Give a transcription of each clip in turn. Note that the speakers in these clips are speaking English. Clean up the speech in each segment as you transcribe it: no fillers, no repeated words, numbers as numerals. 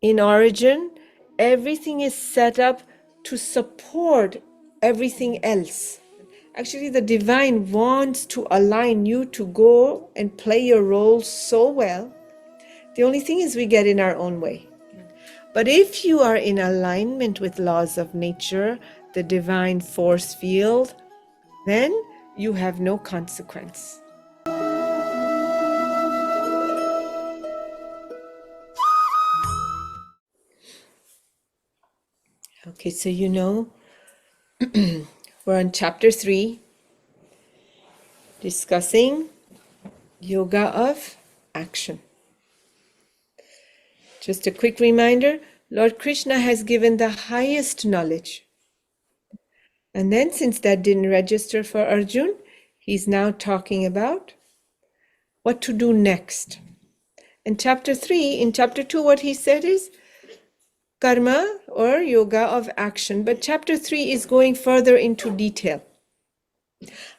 in origin, everything is set up to support everything else. Actually, the divine wants to align you to go and play your role so well. The only thing is we get in our own way. But if you are in alignment with laws of nature, the divine force field, then you have no consequence. Okay, so you know, we're on chapter 3, discussing yoga of action. Just a quick reminder, Lord Krishna has given the highest knowledge. And then since that didn't register for Arjun, he's now talking about what to do next. In chapter 3, in chapter 2, what he said is karma or yoga of action. But chapter 3 is going further into detail.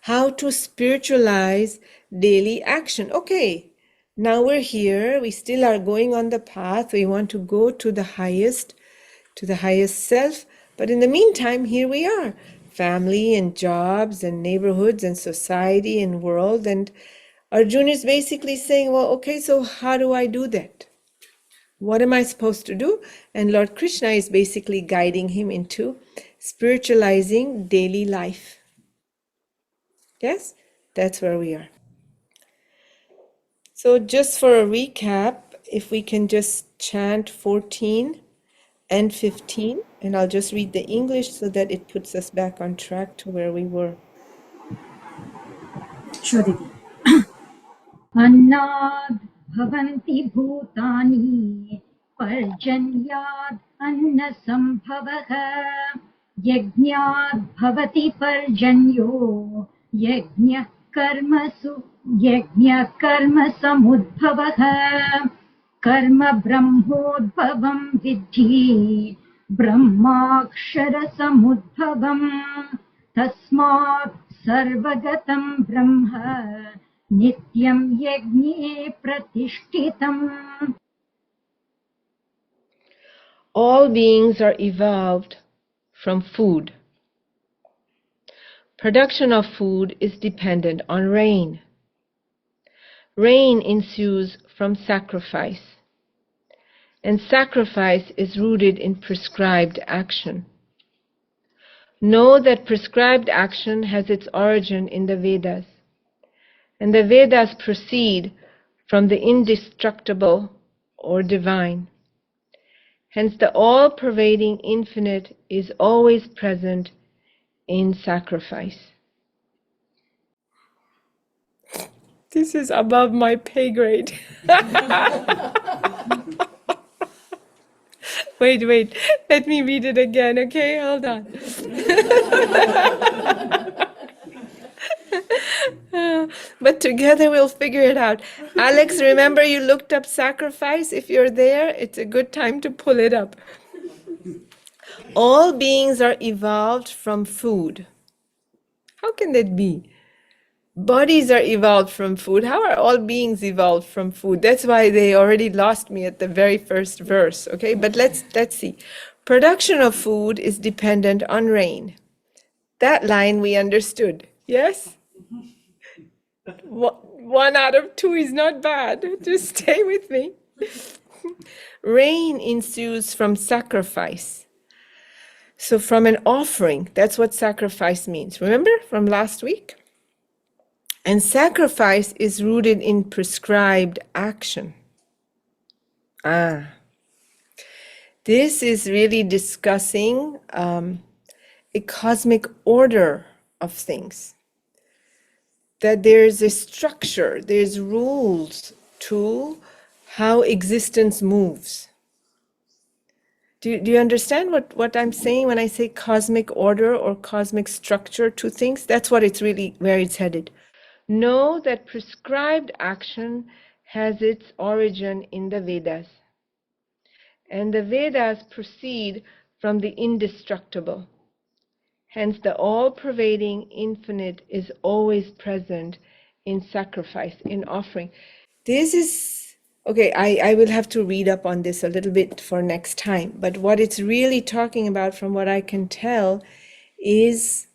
How to spiritualize daily action. Okay, now we're here. We still are going on the path. We want to go to the highest self. But in the meantime, here we are. Family and jobs and neighborhoods and society and world. And Arjuna is basically saying, well, okay, so how do I do that? What am I supposed to do? And Lord Krishna is basically guiding him into spiritualizing daily life. Yes, that's where we are. So just for a recap, if we can just chant 14 and 15, and I'll just read the English so that it puts us back on track to where we were. Sure, Didi. Annad bhavanti bhutani parjanyad anna sambhavaha yajnad bhavati parjanyo yajna karma samudbhavaha karma brahmodbhavam vidhi brahmakshara samudbhavam tasmat sarvagatam brahma nityam yajne pratishtitam. All beings are evolved from food. Production of food is dependent on rain. Rain ensues from sacrifice, and sacrifice is rooted in prescribed action. Know that prescribed action has its origin in the Vedas, and the Vedas proceed from the indestructible or divine. Hence, the all-pervading infinite is always present in sacrifice. This is above my pay grade. Wait, let me read it again, okay? Hold on. But together we'll figure it out. Alex, remember you looked up sacrifice? If you're there, it's a good time to pull it up. All beings are evolved from food. How can that be? Bodies are evolved from food. How are all beings evolved from food? That's why they already lost me at the very first verse, okay? But let's see. Production of food is dependent on rain. That line we understood, yes? 1 out of 2 is not bad. Just stay with me. Rain ensues from sacrifice. So from an offering, that's what sacrifice means. Remember from last week? And sacrifice is rooted in prescribed action. This is really discussing a cosmic order of things. That there's a structure, there's rules to how existence moves. Do you understand what I'm saying when I say cosmic order or cosmic structure to things? That's what it's really, where it's headed. Know that prescribed action has its origin in the Vedas. And the Vedas proceed from the indestructible. Hence, the all-pervading infinite is always present in sacrifice, in offering. This is Okay, I will have to read up on this a little bit for next time. But what it's really talking about, from what I can tell, is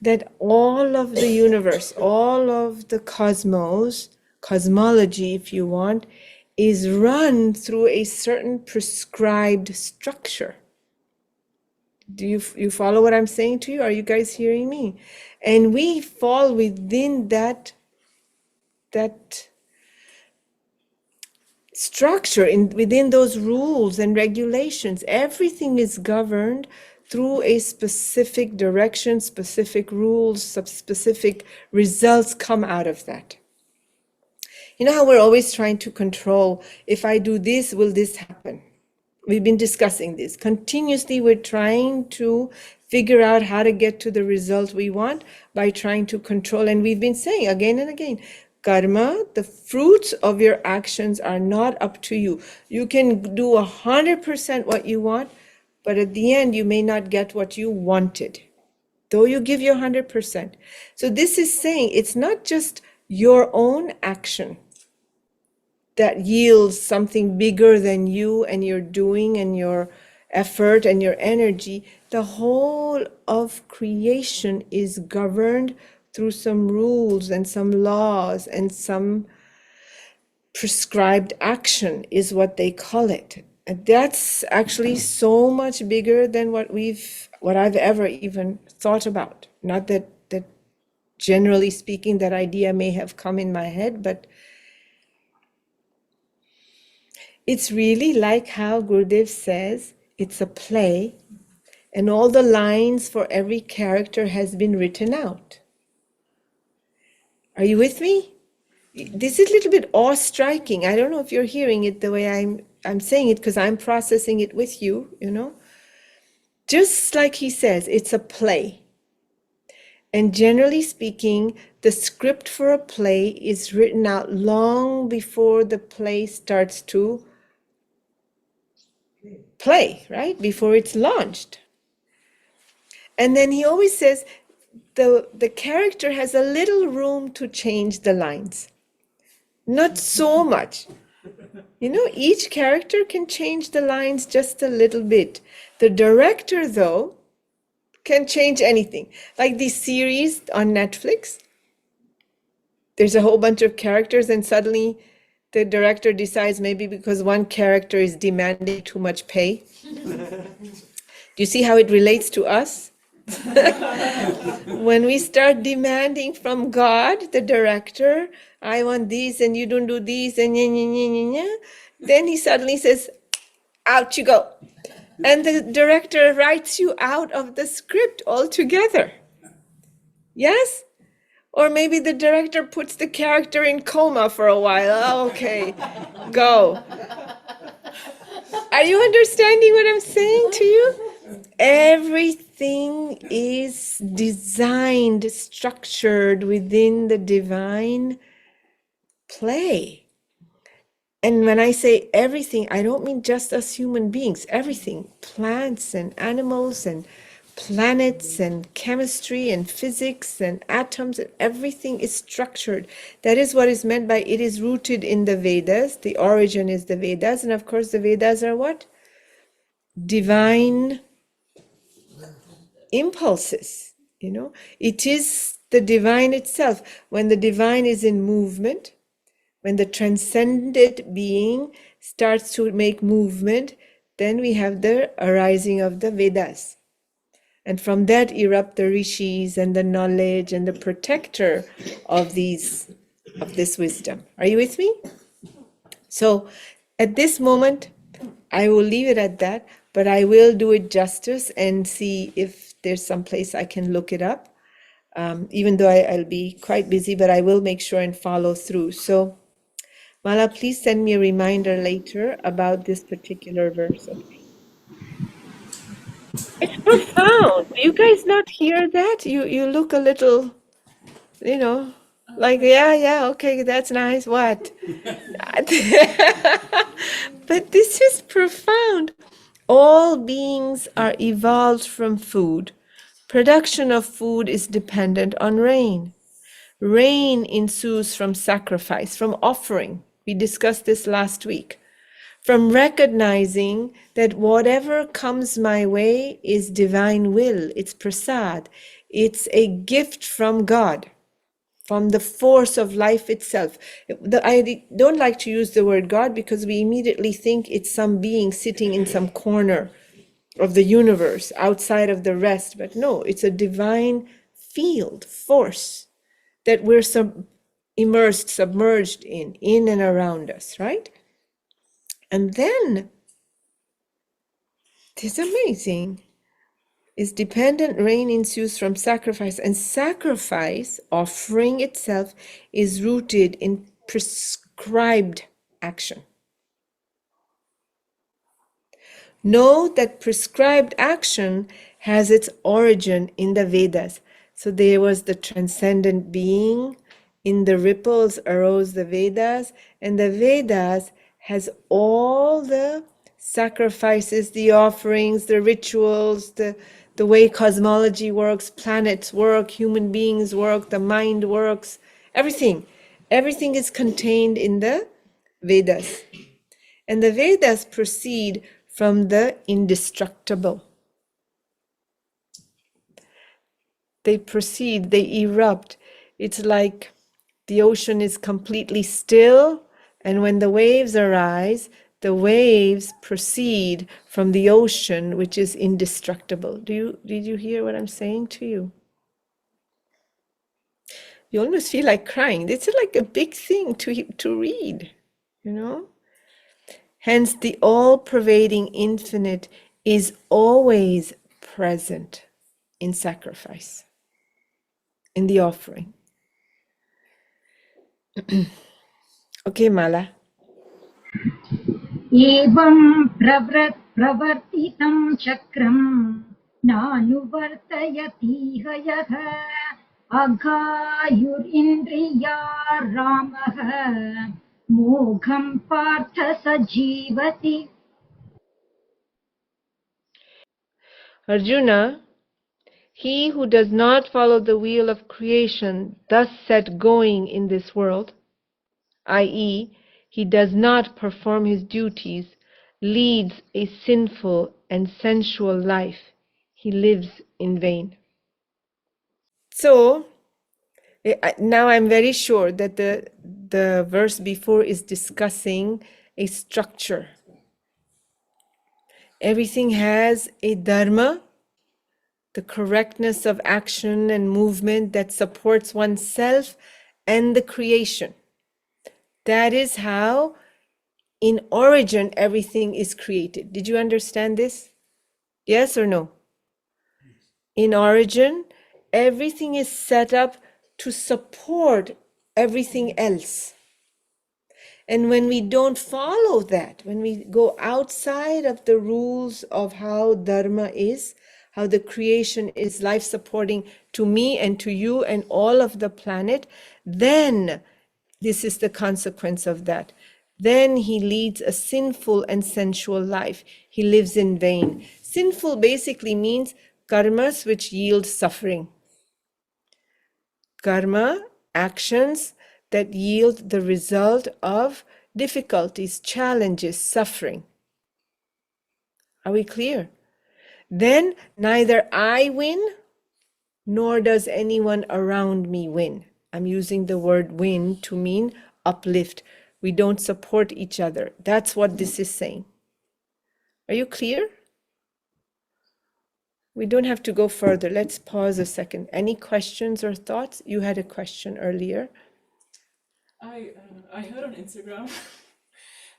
that all of the universe, all of the cosmos, cosmology, if you want, is run through a certain prescribed structure. Do you follow what I'm saying to you? Are you guys hearing me? And we fall within that structure, within those rules and regulations. Everything is governed through a specific direction, specific rules, specific results come out of that. You know how we're always trying to control, if I do this, will this happen? We've been discussing this. Continuously, we're trying to figure out how to get to the result we want by trying to control. And we've been saying again and again, karma, the fruits of your actions are not up to you. You can do 100% what you want, but at the end, you may not get what you wanted, though you give your 100%. So this is saying it's not just your own action that yields something bigger than you and your doing and your effort and your energy. The whole of creation is governed through some rules and some laws and some prescribed action, is what they call it. And that's actually so much bigger than what I've ever even thought about. Not that generally speaking, that idea may have come in my head, but it's really like how Gurudev says it's a play, and all the lines for every character has been written out. Are you with me? This is a little bit awe-striking. I don't know if you're hearing it the way I'm saying it, because I'm processing it with you, you know. Just like he says, it's a play. And generally speaking, the script for a play is written out long before the play starts to play, right? Before it's launched. And then he always says the character has a little room to change the lines. Not so much. You know, each character can change the lines just a little bit. The director, though, can change anything. Like this series on Netflix, there's a whole bunch of characters, and suddenly the director decides, maybe because one character is demanding too much pay. Do you see how it relates to us? When we start demanding from God, the director, I want this and you don't do this and then he suddenly says, out you go. And the director writes you out of the script altogether. Yes? Or maybe the director puts the character in coma for a while. Okay, go. Are you understanding what I'm saying to you? Everything is designed, structured within the divine play. And when I say everything, I don't mean just us human beings. Everything, plants and animals and planets and chemistry and physics and atoms, and everything is structured. That is what is meant by it is rooted in the Vedas. The origin is the Vedas. And of course, the Vedas are what? Divine impulses, you know. It is the divine itself. When the divine is in movement, when the transcendent being starts to make movement, then we have the arising of the Vedas. And from that erupt the rishis and the knowledge and the protector of this wisdom. Are you with me? So at this moment, I will leave it at that, but I will do it justice and see if there's some place I can look it up. Even though I'll be quite busy, but I will make sure and follow through. So Mala, please send me a reminder later about this particular verse. Okay. It's profound. Do you guys not hear that? You look a little, you know, like, yeah, okay, that's nice. What? But this is profound. All beings are evolved from food. Production of food is dependent on rain. Rain ensues from sacrifice, from offering. We discussed this last week. From recognizing that whatever comes my way is divine will, it's prasad, it's a gift from God, from the force of life itself. I don't like to use the word God because we immediately think it's some being sitting in some corner of the universe outside of the rest. But no, it's a divine field, force that we're immersed, submerged in and around us, right? And then, it's amazing, is dependent rain ensues from sacrifice, and sacrifice, offering itself, is rooted in prescribed action. Know that prescribed action has its origin in the Vedas. So there was the transcendent being, in the ripples arose the Vedas, and the Vedas has all the sacrifices, the offerings, the rituals, the way cosmology works, planets work, human beings work, the mind works, everything. Everything is contained in the Vedas. And the Vedas proceed from the indestructible. They proceed, they erupt. It's like the ocean is completely still, and when the waves arise, the waves proceed from the ocean, which is indestructible. Did you hear what I'm saying to you? You almost feel like crying. It's like a big thing to read, you know? Hence, the all-pervading infinite is always present in sacrifice, in the offering. Okay, Mala. एवं प्रवर्तितं चक्रम् नानुवर्तयतीह यः अघायुरिन्द्रिया रामः मोघं पार्थ स जीवति. Arjuna, he who does not follow the wheel of creation thus set going in this world, i.e., he does not perform his duties, leads a sinful and sensual life. He lives in vain. So, now I'm very sure that the verse before is discussing a structure. Everything has a dharma, the correctness of action and movement that supports oneself and the creation. That is how, in origin, everything is created. Did you understand this? Yes or no? In origin, everything is set up to support everything else. And when we don't follow that, when we go outside of the rules of how dharma is, how the creation is life supporting to me and to you and all of the planet, then this is the consequence of that. Then he leads a sinful and sensual life. He lives in vain. Sinful basically means karmas which yield suffering. Karma, actions that yield the result of difficulties, challenges, suffering. Are we clear? Then neither I win, nor does anyone around me win. I'm using the word win to mean uplift. We don't support each other. That's what this is saying. Are you clear? We don't have to go further. Let's pause a second. Any questions or thoughts? You had a question earlier. I heard on Instagram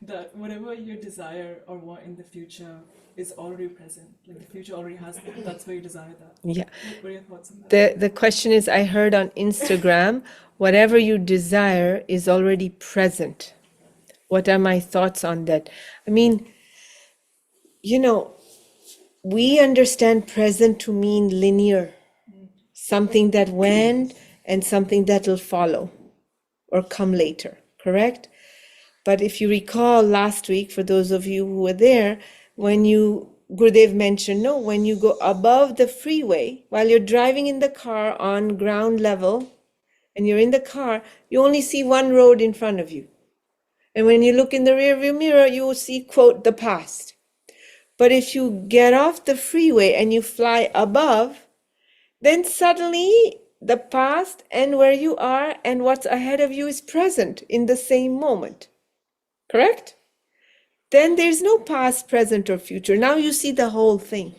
that whatever you desire or want in the future is already present. Like the future already has that. That's why you desire that. Yeah. What are your thoughts on that? The question is, I heard on Instagram, whatever you desire is already present. What are my thoughts on that? I mean, you know, we understand present to mean linear, something that went and something that will follow or come later, correct? But if you recall last week, for those of you who were there, when Gurudev mentioned, no, when you go above the freeway, while you're driving in the car on ground level, and you're in the car, you only see one road in front of you. And when you look in the rearview mirror, you will see, quote, the past. But if you get off the freeway and you fly above, then suddenly the past and where you are and what's ahead of you is present in the same moment. Correct? Then there's no past, present, or future. Now you see the whole thing.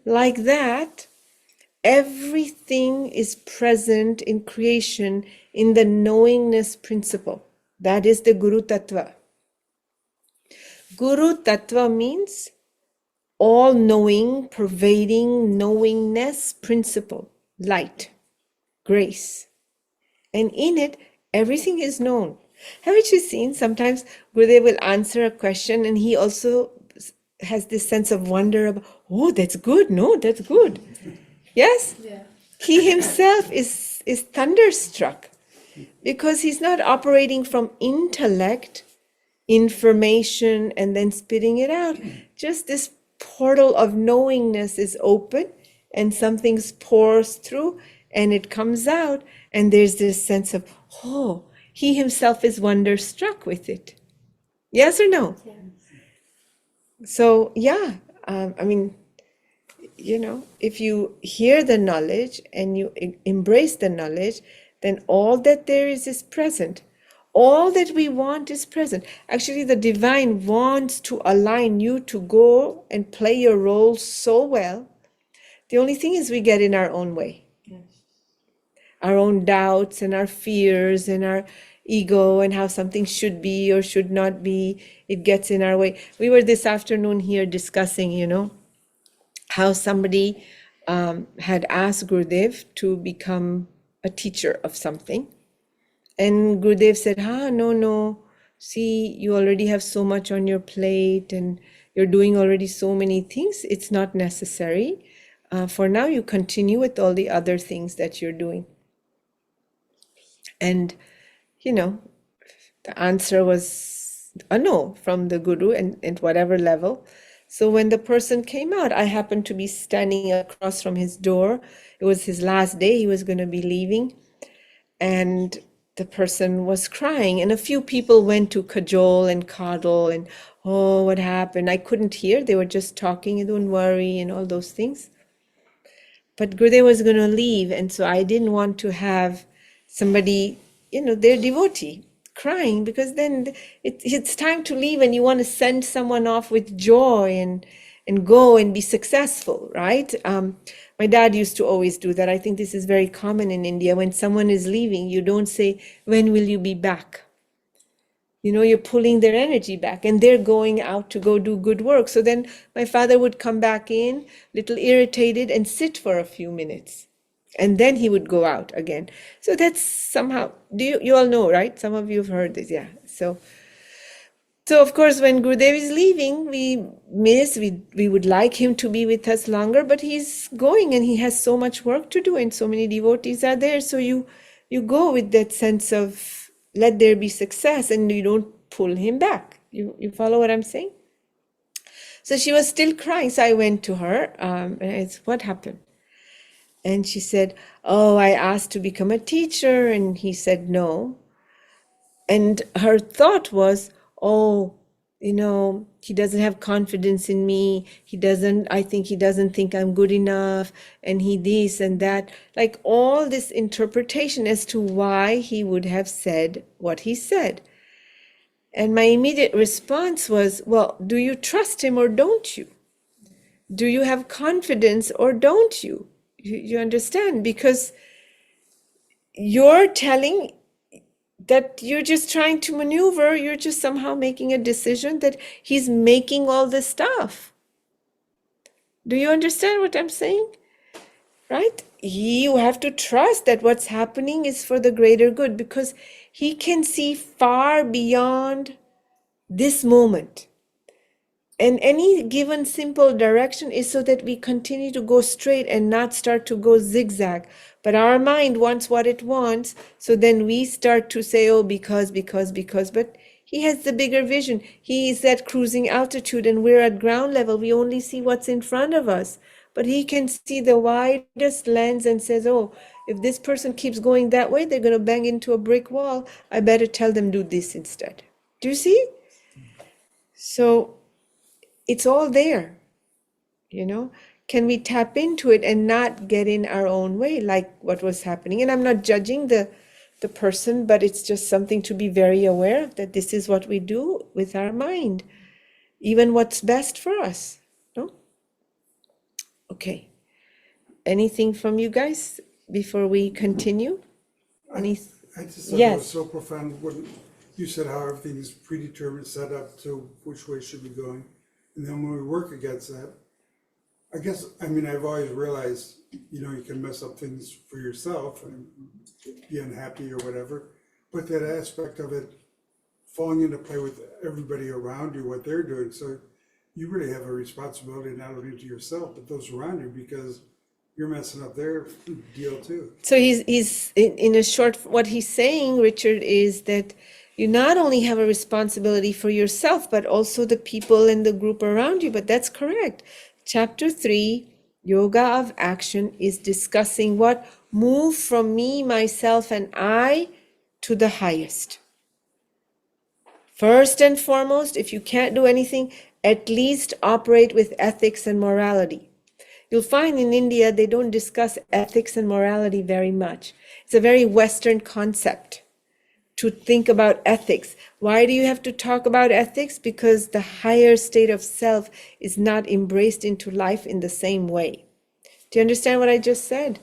Like that, everything is present in creation in the knowingness principle. That is the Guru Tattva. Guru Tattva means all knowing, pervading knowingness principle, light, grace. And in it, everything is known. Haven't you seen sometimes Gurudev will answer a question and he also has this sense of wonder about, oh, that's good, no, that's good. Yes? Yeah. He himself is thunderstruck because he's not operating from intellect, information, and then spitting it out. Just this portal of knowingness is open and something pours through and it comes out, and there's this sense of, oh, he himself is wonderstruck with it. Yes or no? Yeah. So, yeah, I mean, you know, if you hear the knowledge and you embrace the knowledge, then all that there is present. All that we want is present. Actually, the divine wants to align you to go and play your role so well. The only thing is we get in our own way. Our own doubts and our fears and our ego and how something should be or should not be, it gets in our way. We were this afternoon here discussing, you know, how somebody had asked Gurudev to become a teacher of something. And Gurudev said, no, see, you already have so much on your plate and you're doing already so many things. It's not necessary. For now, you continue with all the other things that you're doing. And, you know, the answer was a no from the Guru and at whatever level. So when the person came out, I happened to be standing across from his door. It was his last day. He was going to be leaving. And the person was crying. And a few people went to cajole and coddle and, oh, what happened? I couldn't hear. They were just talking, don't worry, and all those things. But Gurudev was going to leave. And so I didn't want to have somebody, you know, their devotee crying, because then it's time to leave and you want to send someone off with joy and go and be successful, right? My dad used to always do that. I think this is very common in India. When someone is leaving, you don't say, when will you be back? You know, you're pulling their energy back and they're going out to go do good work. So then my father would come back in, little irritated, and sit for a few minutes. And then he would go out again. So that's somehow, you all know, right? Some of you have heard this, yeah. So of course, when Gurudev is leaving, we would like him to be with us longer, but he's going and he has so much work to do and so many devotees are there. So you go with that sense of let there be success and you don't pull him back. You follow what I'm saying? So she was still crying. So I went to her and I said, what happened? And she said, oh, I asked to become a teacher. And he said no. And her thought was, oh, you know, he doesn't have confidence in me. I think he doesn't think I'm good enough. And he this and that, like all this interpretation as to why he would have said what he said. And my immediate response was, well, do you trust him or don't you? Do you have confidence or don't you? You understand? Because you're telling that you're just trying to maneuver, you're just somehow making a decision that he's making all this stuff. Do you understand what I'm saying? Right? You have to trust that what's happening is for the greater good, because he can see far beyond this moment. And any given simple direction is so that we continue to go straight and not start to go zigzag. But our mind wants what it wants. So then we start to say, oh, because. But he has the bigger vision. He is at cruising altitude and we're at ground level. We only see what's in front of us. But he can see the widest lens and says, oh, if this person keeps going that way, they're going to bang into a brick wall. I better tell them do this instead. Do you see? So it's all there, you know. Can we tap into it and not get in our own way, like what was happening? And I'm not judging the person, but it's just something to be very aware of, that this is what we do with our mind, even what's best for us. No? Okay. Anything from you guys before we continue? Any? I just thought it was Yes. so profound when you said how everything is predetermined, set up to which way should be going. And then when we work against that, I guess, I mean, I've always realized, you know, you can mess up things for yourself and be unhappy or whatever. But that aspect of it falling into play with everybody around you, what they're doing. So you really have a responsibility not only to yourself, but those around you, because you're messing up their deal too. So he's in a short, what he's saying, Richard, is that you not only have a responsibility for yourself, but also the people in the group around you. But that's correct. Chapter 3, Yoga of Action, is discussing what? Move from me, myself, and I to the highest. First and foremost, if you can't do anything, at least operate with ethics and morality. You'll find in India, they don't discuss ethics and morality very much. It's a very Western concept to think about ethics. Why do you have to talk about ethics? Because the higher state of self is not embraced into life in the same way. Do you understand what I just said?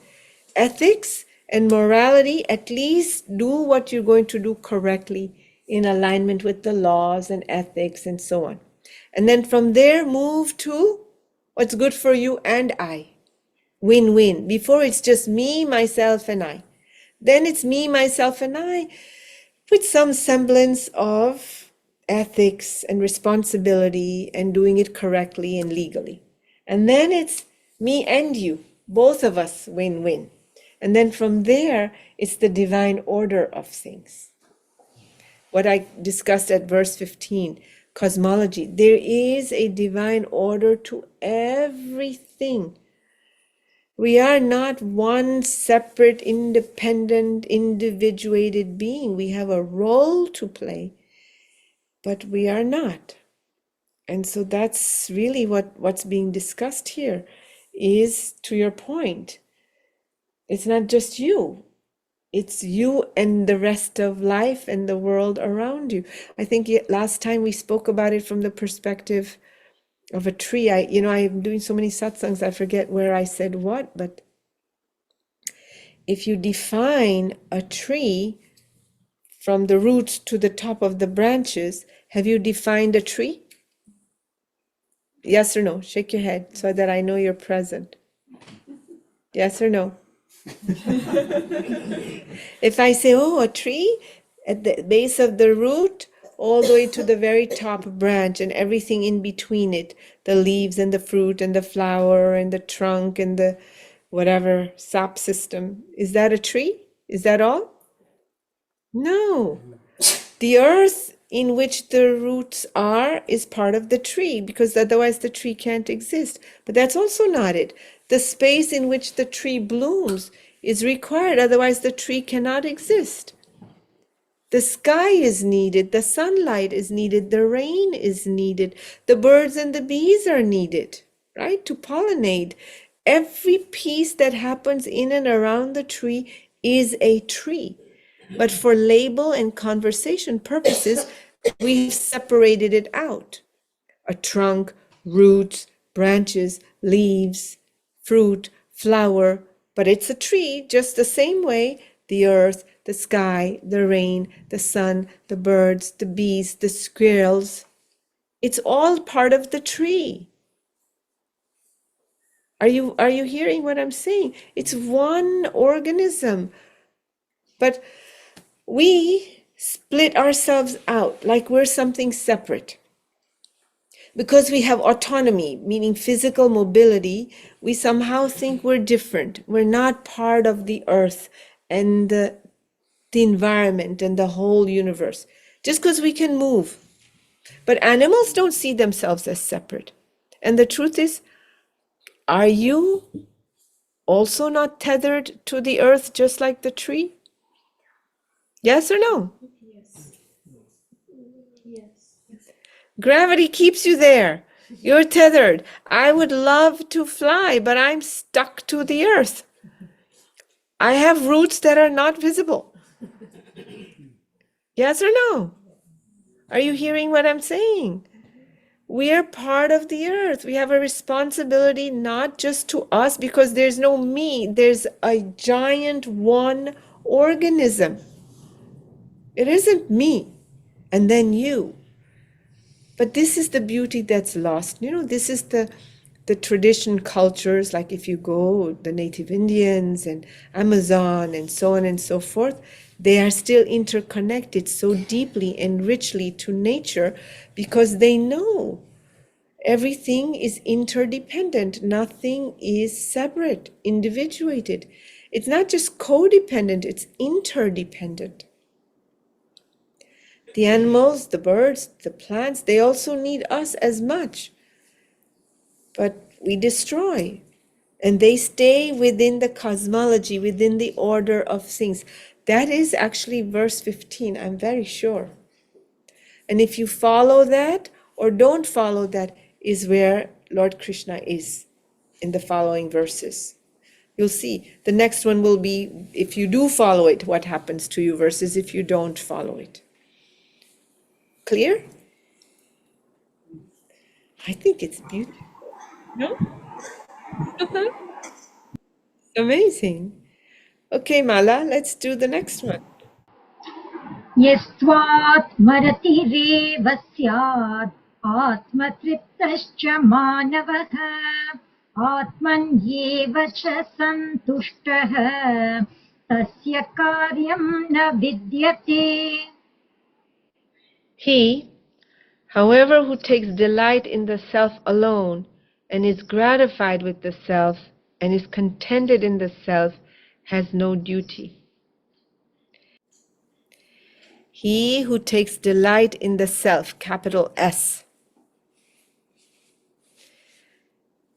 Ethics and morality, at least do what you're going to do correctly in alignment with the laws and ethics and so on. And then from there, move to what's good for you and I. Win-win. Before it's just me, myself, and I. Then it's me, myself, and I with some semblance of ethics and responsibility and doing it correctly and legally. And then it's me and you, both of us win-win. And then from there, it's the divine order of things. What I discussed at verse 15, cosmology. There is a divine order to everything. We are not one separate, independent, individuated being. We have a role to play, but we are not. And so that's really what's being discussed here is, to your point, it's not just you. It's you and the rest of life and the world around you. I think last time we spoke about it from the perspective of a tree. I'm doing so many satsangs, I forget where I said what, but if you define a tree from the roots to the top of the branches, have you defined a tree? Yes or no? Shake your head so that I know you're present. Yes or no? If I say, oh, a tree at the base of the root, all the way to the very top branch and everything in between it, the leaves and the fruit and the flower and the trunk and the whatever sap system, is that a tree? Is that all? No. The earth in which the roots are is part of the tree, because otherwise the tree can't exist. But that's also not it. The space in which the tree blooms is required, otherwise the tree cannot exist. The sky is needed, the sunlight is needed, the rain is needed, the birds and the bees are needed, right, to pollinate. Every piece that happens in and around the tree is a tree. But for label and conversation purposes, we've separated it out. A trunk, roots, branches, leaves, fruit, flower, but it's a tree just the same way the earth, the sky, the rain, the sun, the birds, the bees, the squirrels. It's all part of the tree. Are you hearing what I'm saying? It's one organism. But we split ourselves out like we're something separate. Because we have autonomy, meaning physical mobility, we somehow think we're different. We're not part of the earth and the environment and the whole universe, just because we can move. But animals don't see themselves as separate. And the truth is, are you also not tethered to the earth just like the tree? Yes or no? Gravity keeps you there. You're tethered. I would love to fly, but I'm stuck to the earth. I have roots that are not visible. Yes or no? Are you hearing what I'm saying? We are part of the earth. We have a responsibility not just to us, because there's no me, there's a giant one organism. It isn't me and then you. But this is the beauty that's lost. You know, this is the tradition cultures, like if you go, the native Indians and Amazon and so on and so forth, they are still interconnected so deeply and richly to nature because they know everything is interdependent. Nothing is separate, individuated. It's not just codependent, it's interdependent. The animals, the birds, the plants, they also need us as much. But we destroy. And they stay within the cosmology, within the order of things. That is actually verse 15, I'm very sure. And if you follow that or don't follow that, is where Lord Krishna is in the following verses. You'll see. The next one will be, if you do follow it, what happens to you versus if you don't follow it. Clear? I think it's beautiful. No? Amazing. Okay, Mala, let's do the next one. यस्त्वात्मरतिरेव स्यात् आत्मतृप्तश्च मानवः आत्मन्येव च सन्तुष्टः तस्य कार्यं न विद्यते. He, however, who takes delight in the self alone and is gratified with the self and is contented in the self has no duty. He who takes delight in the self, capital S,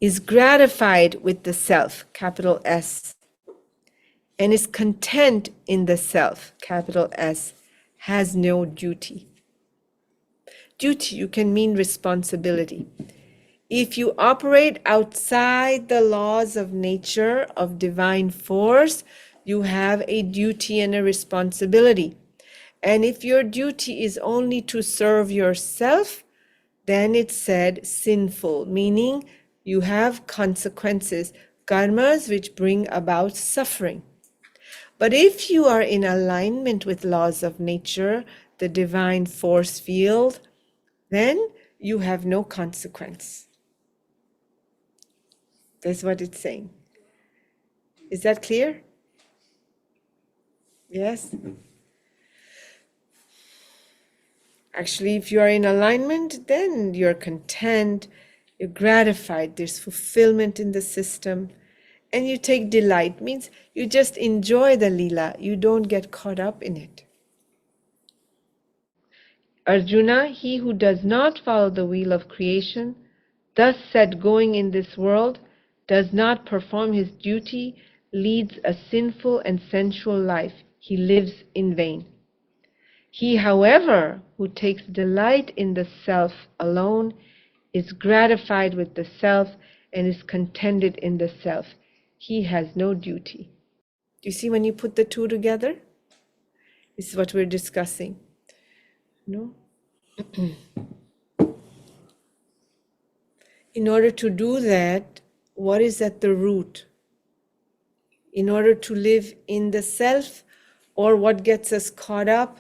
is gratified with the self, capital S, and is content in the self, capital S, has no duty. Duty, you can mean responsibility. If you operate outside the laws of nature, of divine force, you have a duty and a responsibility. And if your duty is only to serve yourself, then it's said sinful, meaning you have consequences, karmas which bring about suffering. But if you are in alignment with laws of nature, the divine force field, then you have no consequence. That's what it's saying. Is that clear? Yes? Actually, if you are in alignment, then you're content, you're gratified, there's fulfillment in the system, and you take delight. Means you just enjoy the lila, you don't get caught up in it. Arjuna, he who does not follow the wheel of creation, thus set going in this world, does not perform his duty, leads a sinful and sensual life. He lives in vain. He, however, who takes delight in the self alone, is gratified with the self and is contented in the self. He has no duty. Do you see when you put the two together? This is what we're discussing. No? In order to do that, what is at the root? In order to live in the self, or what gets us caught up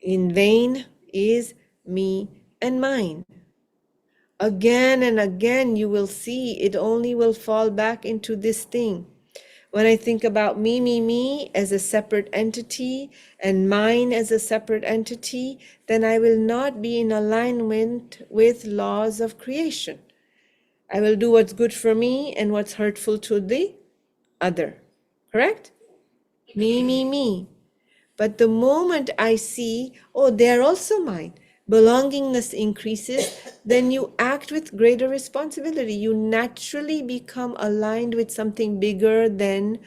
in vain is me and mine. Again and again you will see it only will fall back into this thing. When I think about me as a separate entity and mine as a separate entity, then I will not be in alignment with laws of creation. I will do what's good for me and what's hurtful to the other. Correct? Me. But the moment I see, oh, they're also mine, belongingness increases, then you act with greater responsibility. You naturally become aligned with something bigger than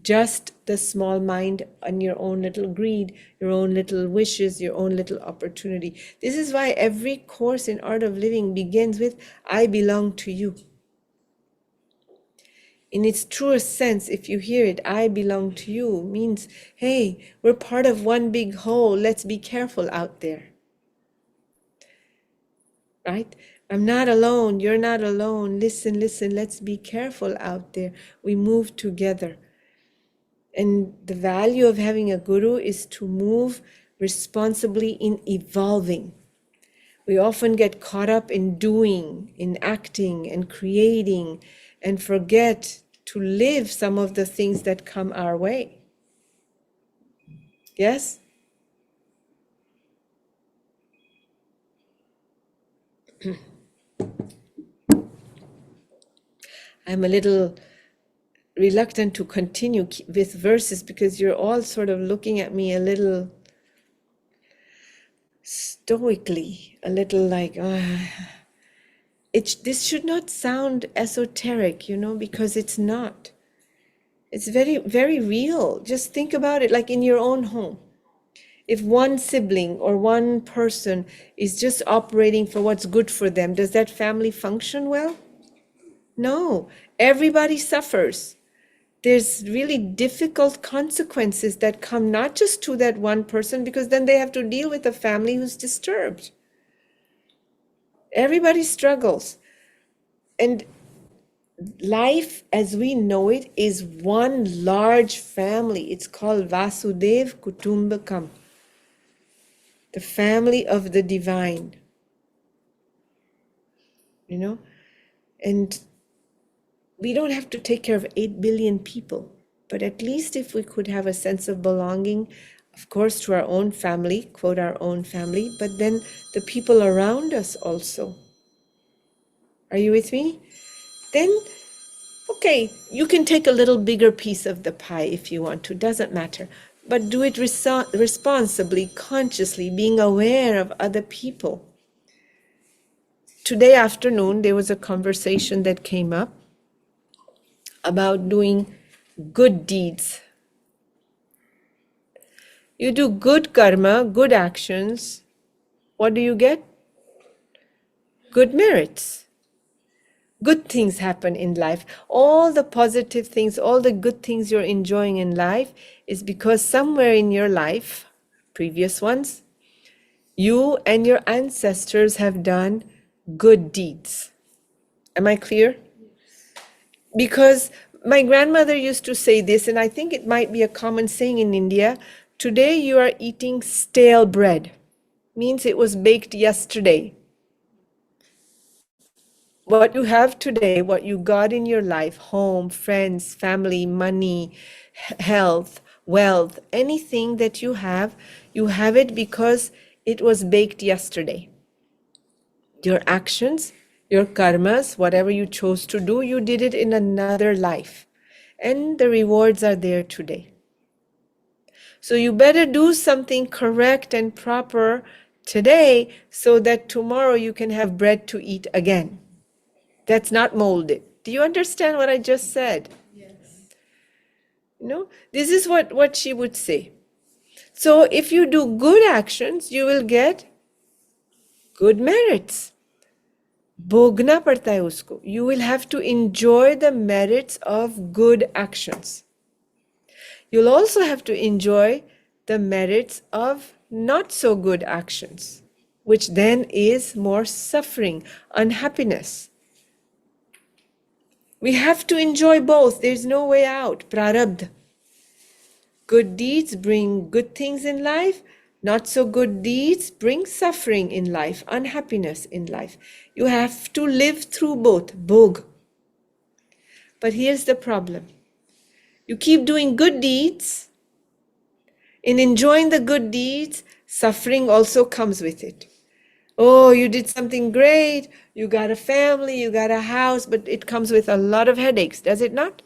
just the small mind and your own little greed, your own little wishes, your own little opportunity. This is why every course in Art of Living begins with, I belong to you. In its truest sense, if you hear it, I belong to you, means, hey, we're part of one big whole. Let's be careful out there. Right? I'm not alone. You're not alone. Listen, listen. Let's be careful out there. We move together. And the value of having a guru is to move responsibly in evolving. We often get caught up in doing, in acting and creating, and forget to live some of the things that come our way. Yes? I'm a little reluctant to continue with verses because you're all sort of looking at me a little stoically, a little like, this should not sound esoteric, because it's not. It's very, very real. Just think about it like in your own home. If one sibling or one person is just operating for what's good for them, does that family function well? No, everybody suffers. There's really difficult consequences that come not just to that one person, because then they have to deal with a family who's disturbed. Everybody struggles. And life as we know it is one large family. It's called Vasudev Kutumbakam, the family of the divine. And we don't have to take care of 8 billion people, but at least if we could have a sense of belonging, of course, to our own family, quote our own family, but then the people around us also. Are you with me? Then, okay, you can take a little bigger piece of the pie if you want to, doesn't matter. But do it responsibly, consciously, being aware of other people. Today afternoon, there was a conversation that came up about doing good deeds. You do good karma, good actions. What do you get? Good merits. Good things happen in life. All the positive things, all the good things you're enjoying in life is because somewhere in your life, previous ones, you and your ancestors have done good deeds. Am I clear? Because my grandmother used to say this, and I think it might be a common saying in India, today you are eating stale bread. Means it was baked yesterday. What you have today, what you got in your life, home, friends, family, money, health, wealth, anything that you have it because it was baked yesterday. Your actions, your karmas, whatever you chose to do, you did it in another life. And the rewards are there today. So you better do something correct and proper today so that tomorrow you can have bread to eat again. That's not molded. Do you understand what I just said? Yes. This is what she would say. So if you do good actions, you will get good merits. Bhogna padta hai usko. You will have to enjoy the merits of good actions. You'll also have to enjoy the merits of not so good actions, which then is more suffering, unhappiness. We have to enjoy both. There's no way out. Prarabdha. Good deeds bring good things in life. Not so good deeds bring suffering in life, unhappiness in life. You have to live through both. Bhog. But here's the problem. You keep doing good deeds. In enjoying the good deeds, suffering also comes with it. Oh, you did something great. You got a family, you got a house, but it comes with a lot of headaches, does it not?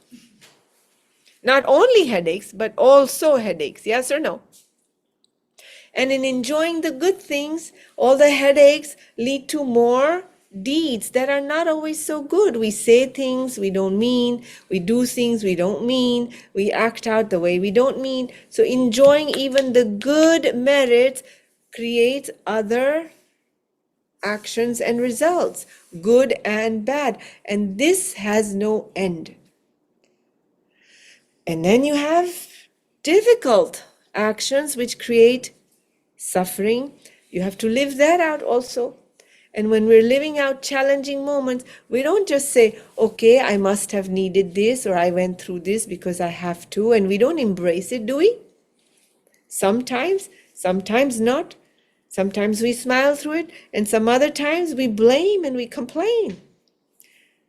Not only headaches, but also headaches, yes or no? And in enjoying the good things, all the headaches lead to more deeds that are not always so good. We say things we don't mean, we do things we don't mean, we act out the way we don't mean. So enjoying even the good merits creates other actions and results, good and bad, and this has no end. And then you have difficult actions which create suffering. You have to live that out also. And when we're living out challenging moments, we don't just say, okay, I must have needed this, or I went through this because I have to, and we don't embrace it, do we? Sometimes, sometimes not. Sometimes we smile through it, and some other times we blame and we complain.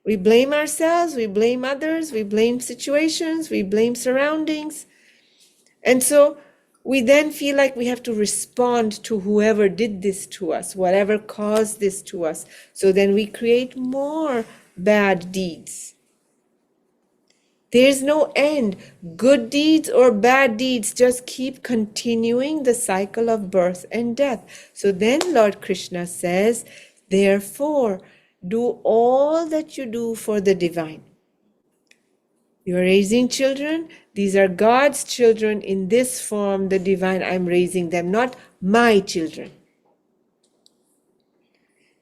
We blame ourselves, we blame others, we blame situations, we blame surroundings. And so we then feel like we have to respond to whoever did this to us, whatever caused this to us. So then we create more bad deeds. There's no end. Good deeds or bad deeds just keep continuing the cycle of birth and death. So then Lord Krishna says, therefore, do all that you do for the divine. You are raising children. These are God's children in this form, the divine. I'm raising them, not my children.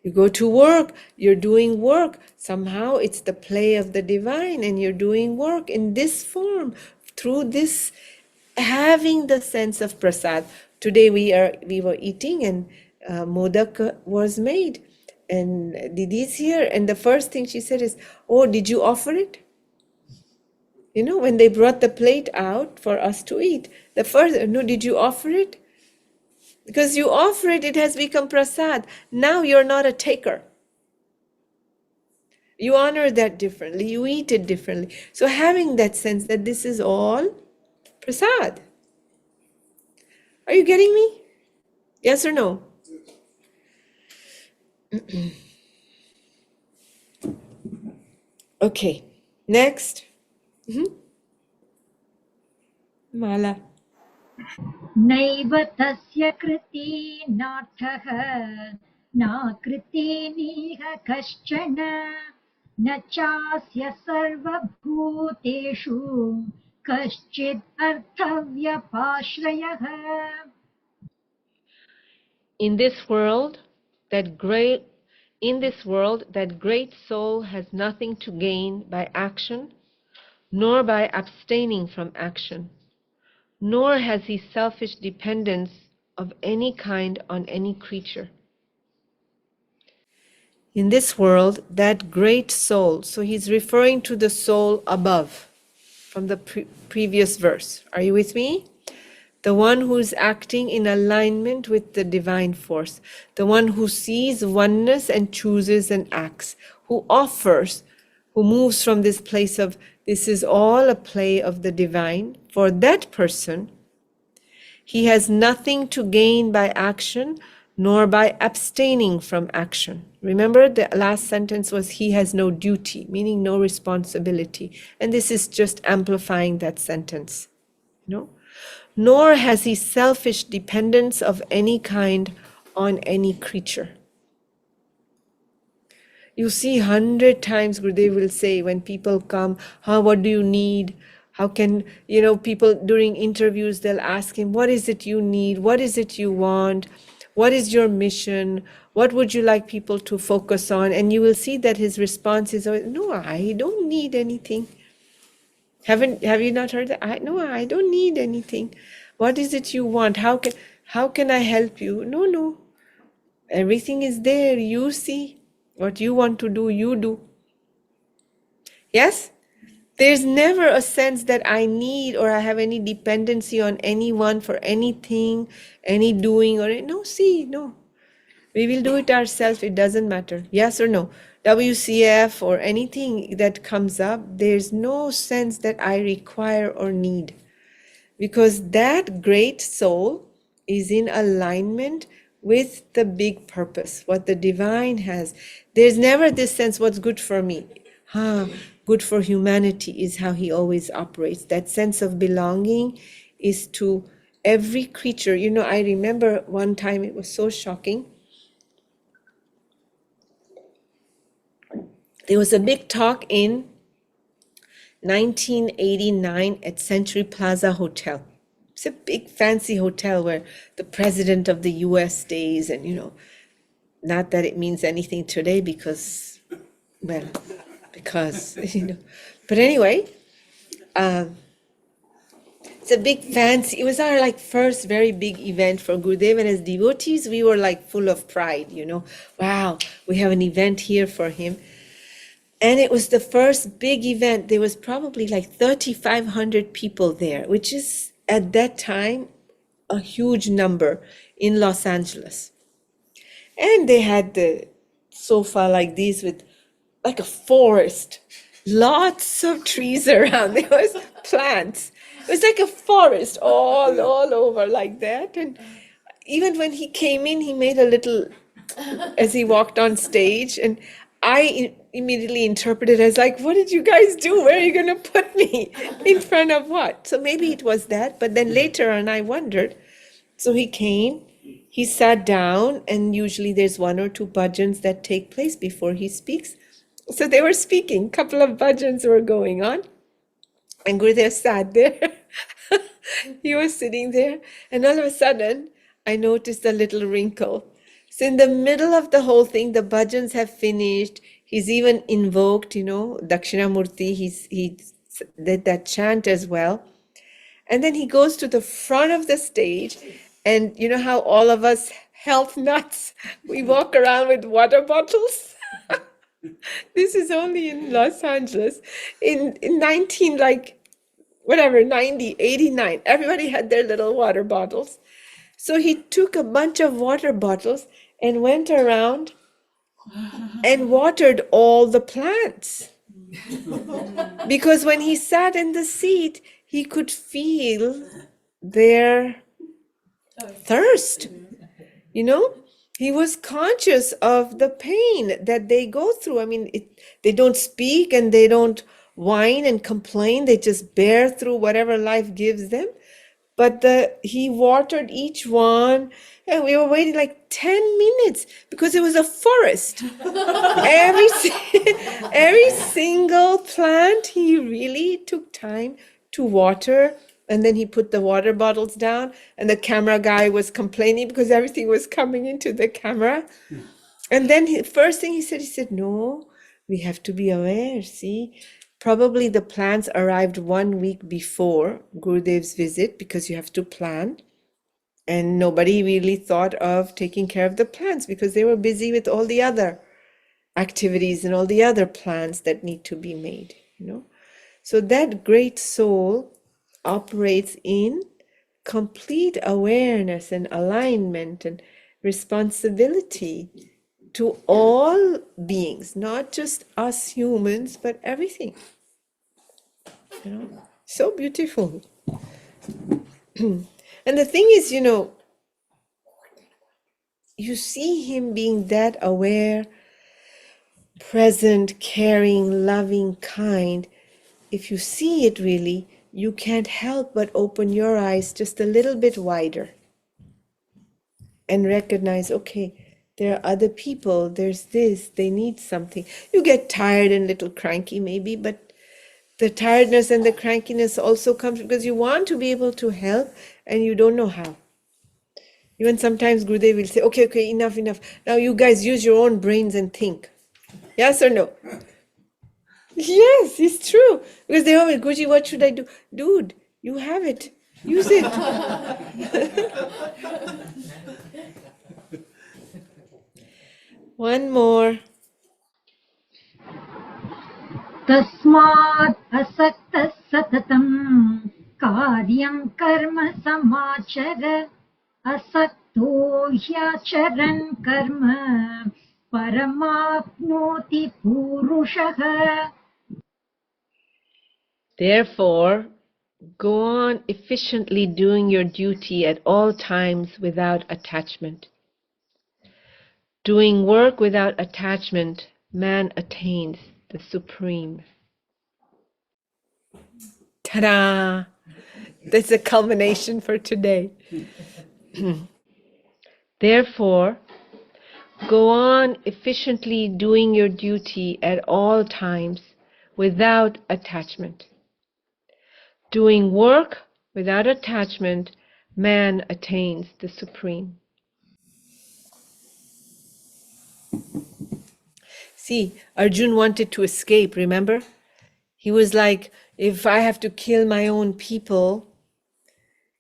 You go to work, you're doing work. Somehow it's the play of the divine, and you're doing work in this form, through this, having the sense of prasad. Today we were eating, and modak was made, and Didi's here, and the first thing she said is, "Oh, did you offer it?" You know, when they brought the plate out for us to eat, the first, no, did you offer it? Because you offer it, it has become prasad. Now you're not a taker. You honor that differently. You eat it differently. So having that sense that this is all prasad. Are you getting me? Yes or no? Okay. Next. Mala. नैव तस्य कृती नाथः नाकृतेनीह कश्चन न चास्य सर्वभूतेषु कश्चिद् अर्थव्यपाश्रयः. In this world, that great soul has nothing to gain by action, nor by abstaining from action, nor has he selfish dependence of any kind on any creature. In this world, that great soul, so he's referring to the soul above from the previous verse. Are you with me? The one who is acting in alignment with the divine force, the one who sees oneness and chooses and acts, who offers, who moves from this place of this is all a play of the divine. For that person, he has nothing to gain by action, nor by abstaining from action. Remember, the last sentence was he has no duty, meaning no responsibility. And this is just amplifying that sentence. You know? Nor has he selfish dependence of any kind on any creature. You see 100 times Gurudev will say when people come, what do you need? How can, people during interviews, they'll ask him, what is it you need? What is it you want? What is your mission? What would you like people to focus on? And you will see that his response is, no, I don't need anything. Have you not heard that? No, I don't need anything. What is it you want? How can I help you? No. Everything is there. You see what you want to do, you do. Yes? There's never a sense that I need or I have any dependency on anyone for anything, any doing no. We will do it ourselves. It doesn't matter. Yes or no? WCF or anything that comes up, there's no sense that I require or need. Because that great soul is in alignment with the big purpose, what the divine has. There's never this sense, what's good for me? Good for humanity is how he always operates. That sense of belonging is to every creature. I remember one time it was so shocking. There was a big talk in 1989 at Century Plaza Hotel. It's a big fancy hotel where the president of the US stays, and not that it means anything today because, well, because, but anyway, it's a big fancy, it was our like first very big event for Gurudev, and as devotees, we were like full of pride, wow, we have an event here for him. And it was the first big event. There was probably like 3,500 people there, which is at that time a huge number in Los Angeles. And they had the sofa like this with like a forest, lots of trees around. There was plants. It was like a forest all over like that. And even when he came in, he made a little, as he walked on stage, and I immediately interpreted as like, what did you guys do? Where are you going to put me? In front of what? So maybe it was that. But then later on, I wondered. So he came, he sat down, and usually there's one or two bhajans that take place before he speaks. So they were speaking, a couple of bhajans were going on. And Gurudev sat there. He was sitting there. And all of a sudden, I noticed a little wrinkle. So in the middle of the whole thing, the bhajans have finished. He's even invoked, Dakshinamurti. He did that chant as well. And then he goes to the front of the stage. And you know how all of us health nuts, we walk around with water bottles? This is only in Los Angeles. In 90, 89, everybody had their little water bottles. So he took a bunch of water bottles and went around and watered all the plants. Because when he sat in the seat, he could feel their thirst. He was conscious of the pain that they go through. I mean, they don't speak and they don't whine and complain. They just bear through whatever life gives them. But he watered each one, and we were waiting like 10 minutes because it was a forest. Every single plant, he really took time to water. And then he put the water bottles down, and the camera guy was complaining because everything was coming into the camera. And then first thing he said, no, we have to be aware, see? Probably the plants arrived 1 week before Gurudev's visit because you have to plan. And nobody really thought of taking care of the plants because they were busy with all the other activities and all the other plans that need to be made, So that great soul operates in complete awareness and alignment and responsibility to all beings, not just us humans, but everything. So beautiful. And the thing is, you see him being that aware, present, caring, loving, kind. If you see it really, you can't help but open your eyes just a little bit wider and recognize, okay, there are other people, there's this, they need something. You get tired and a little cranky maybe, but the tiredness and the crankiness also comes because you want to be able to help and you don't know how. Even sometimes Gurudev will say, okay, enough. Now you guys use your own brains and think. Yes or no? Yes, it's true. Because they always, Guruji, what should I do? Dude, you have it. Use it. One more. तस्मात् असक्तः सततं कार्यं कर्म समाचर असक्तो ह्याचरन् कर्म परमाप्नोति पूरुषः. Therefore, go on efficiently doing your duty at all times without attachment. Doing work without attachment, man attains the supreme. Ta-da! That's a culmination for today. Therefore, Go on efficiently doing your duty at all times without attachment. Doing work without attachment, man attains the supreme. See, Arjun wanted to escape, remember? He was like, if I have to kill my own people,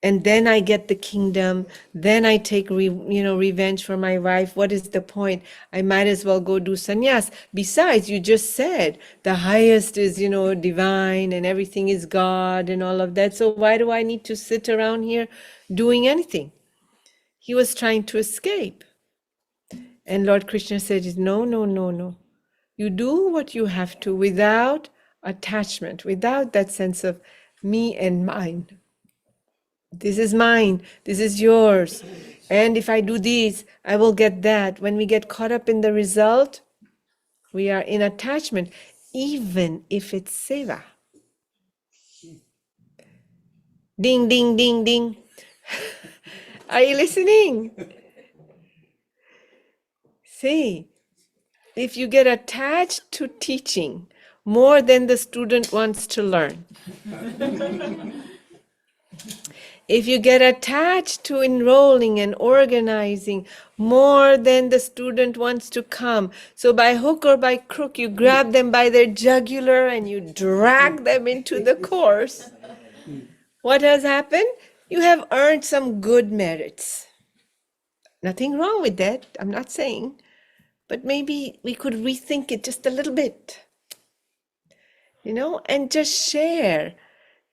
and then I get the kingdom, then I take revenge for my wife. What is the point? I might as well go do sannyas. Besides, you just said the highest is, divine and everything is God and all of that. So why do I need to sit around here doing anything? He was trying to escape. And Lord Krishna said, no, no, no, no. You do what you have to without attachment, without that sense of me and mine. This is mine, this is yours. And if I do this, I will get that. When we get caught up in the result, we are in attachment, even if it's seva. Ding, ding, ding, ding. Are you listening? See, if you get attached to teaching more than the student wants to learn, if you get attached to enrolling and organizing more than the student wants to come, so by hook or by crook, you grab them by their jugular and you drag them into the course, what has happened? You have earned some good merits. Nothing wrong with that, I'm not saying, but maybe we could rethink it just a little bit, and just share.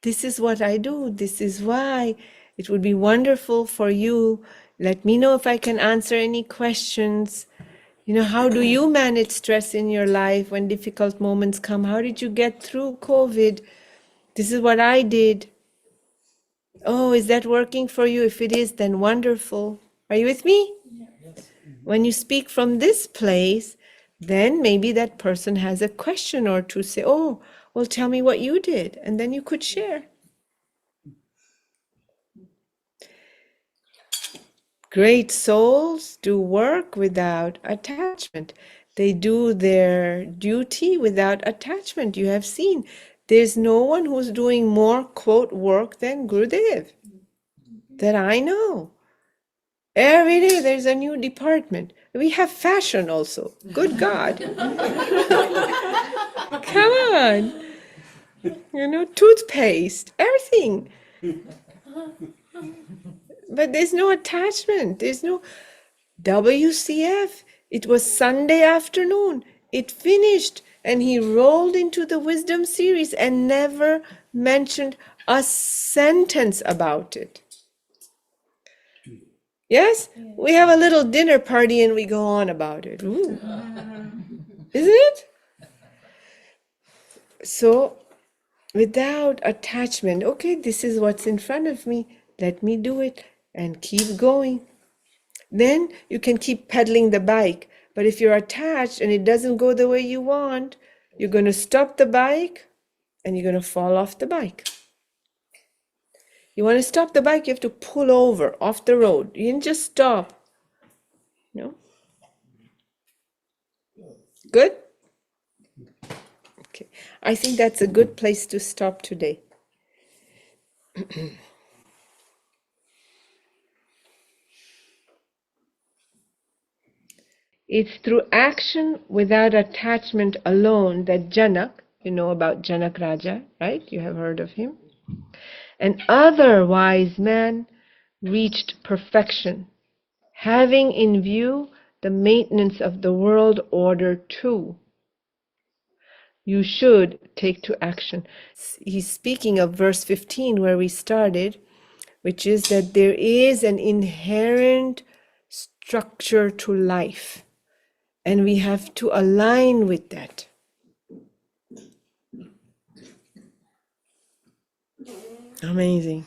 This is what I do. This is why. It would be wonderful for you. Let me know if I can answer any questions. How do you manage stress in your life when difficult moments come? How did you get through COVID? This is what I did. Oh, is that working for you? If it is, then wonderful. Are you with me? Yes. When you speak from this place, then maybe that person has a question or two. Say, oh, well, tell me what you did. And then you could share. Great souls do work without attachment. They do their duty without attachment. You have seen, there's no one who's doing more, quote, work than Gurudev that I know. Every day there's a new department. We have fashion also. Good God. Come on. Toothpaste, everything. But there's no attachment. There's no WCF. It was Sunday afternoon. It finished and he rolled into the wisdom series and never mentioned a sentence about it. Yes? We have a little dinner party and we go on about it. Ooh. Isn't it? So, without attachment, okay, this is what's in front of me. Let me do it and keep going. Then you can keep pedaling the bike. But if you're attached and it doesn't go the way you want, you're going to stop the bike and you're going to fall off the bike. You want to stop the bike, you have to pull over off the road. You didn't just stop. No? Good? Okay. I think that's a good place to stop today. It's through action without attachment alone that Janak, you know about Janak Raja, right? You have heard of him. And other wise men reached perfection, having in view the maintenance of the world order too. You should take to action. He's speaking of verse 15 where we started, which is that there is an inherent structure to life. And we have to align with that. Amazing.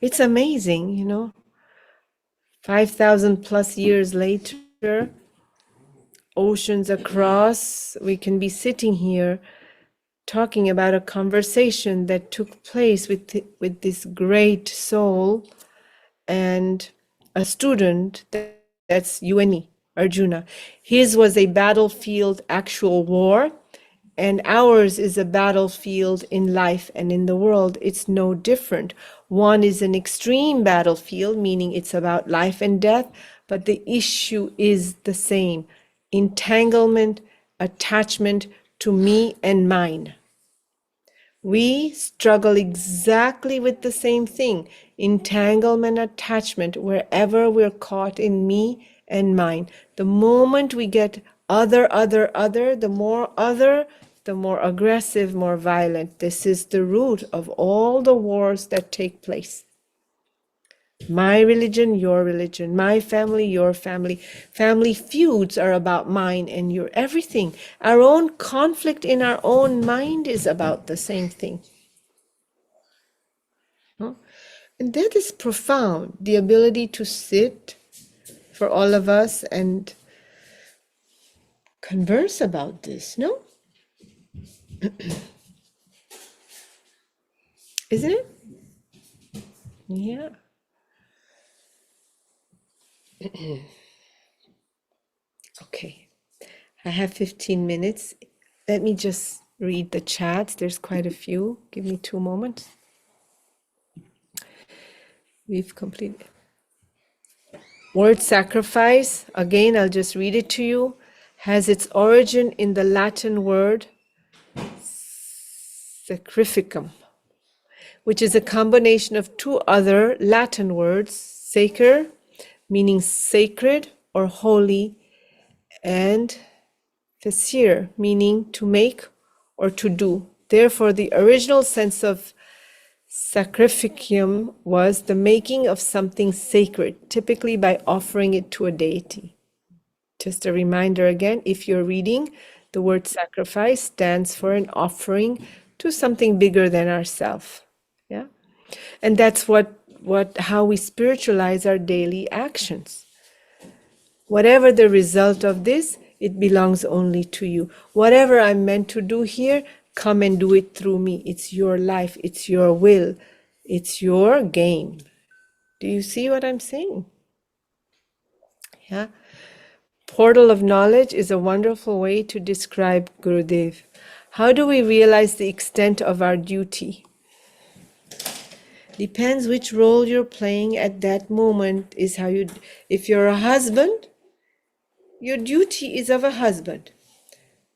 It's amazing, 5,000 plus years later, oceans across, we can be sitting here talking about a conversation that took place with this great soul and a student that's you and me, Arjuna. His was a battlefield, actual war, and ours is a battlefield in life and in the world. It's no different. One is an extreme battlefield, meaning it's about life and death, but the issue is the same: entanglement, attachment to me and mine. We struggle exactly with the same thing: entanglement, attachment, wherever we're caught in me and mine. The moment we get other, the more aggressive, more violent. This is the root of all the wars that take place. My religion, your religion, my family, your family. Family feuds are about mine and your everything. Our own conflict in our own mind is about the same thing. Huh? And that is profound, the ability to sit for all of us and converse about this, no? Isn't it? Yeah. Okay. I have 15 minutes. Let me just read the chats. There's quite a few. Give me 2 moments. We've completed. Word sacrifice, again, I'll just read it to you, has its origin in the Latin word sacrificum, which is a combination of 2 other Latin words, sacer, meaning sacred or holy, and facere, meaning to make or to do. Therefore, the original sense of sacrificium was the making of something sacred, typically by offering it to a deity. Just a reminder again, if you're reading, the word sacrifice stands for an offering to something bigger than ourselves. Yeah? And that's how we spiritualize our daily actions. Whatever the result of this, it belongs only to you. Whatever I'm meant to do here, come and do it through me. It's your life, it's your will, it's your game. Do you see what I'm saying? Yeah. Portal of knowledge is a wonderful way to describe Gurudev. How do we realize the extent of our duty? Depends which role you're playing at that moment is how you. If you're a husband, your duty is of a husband.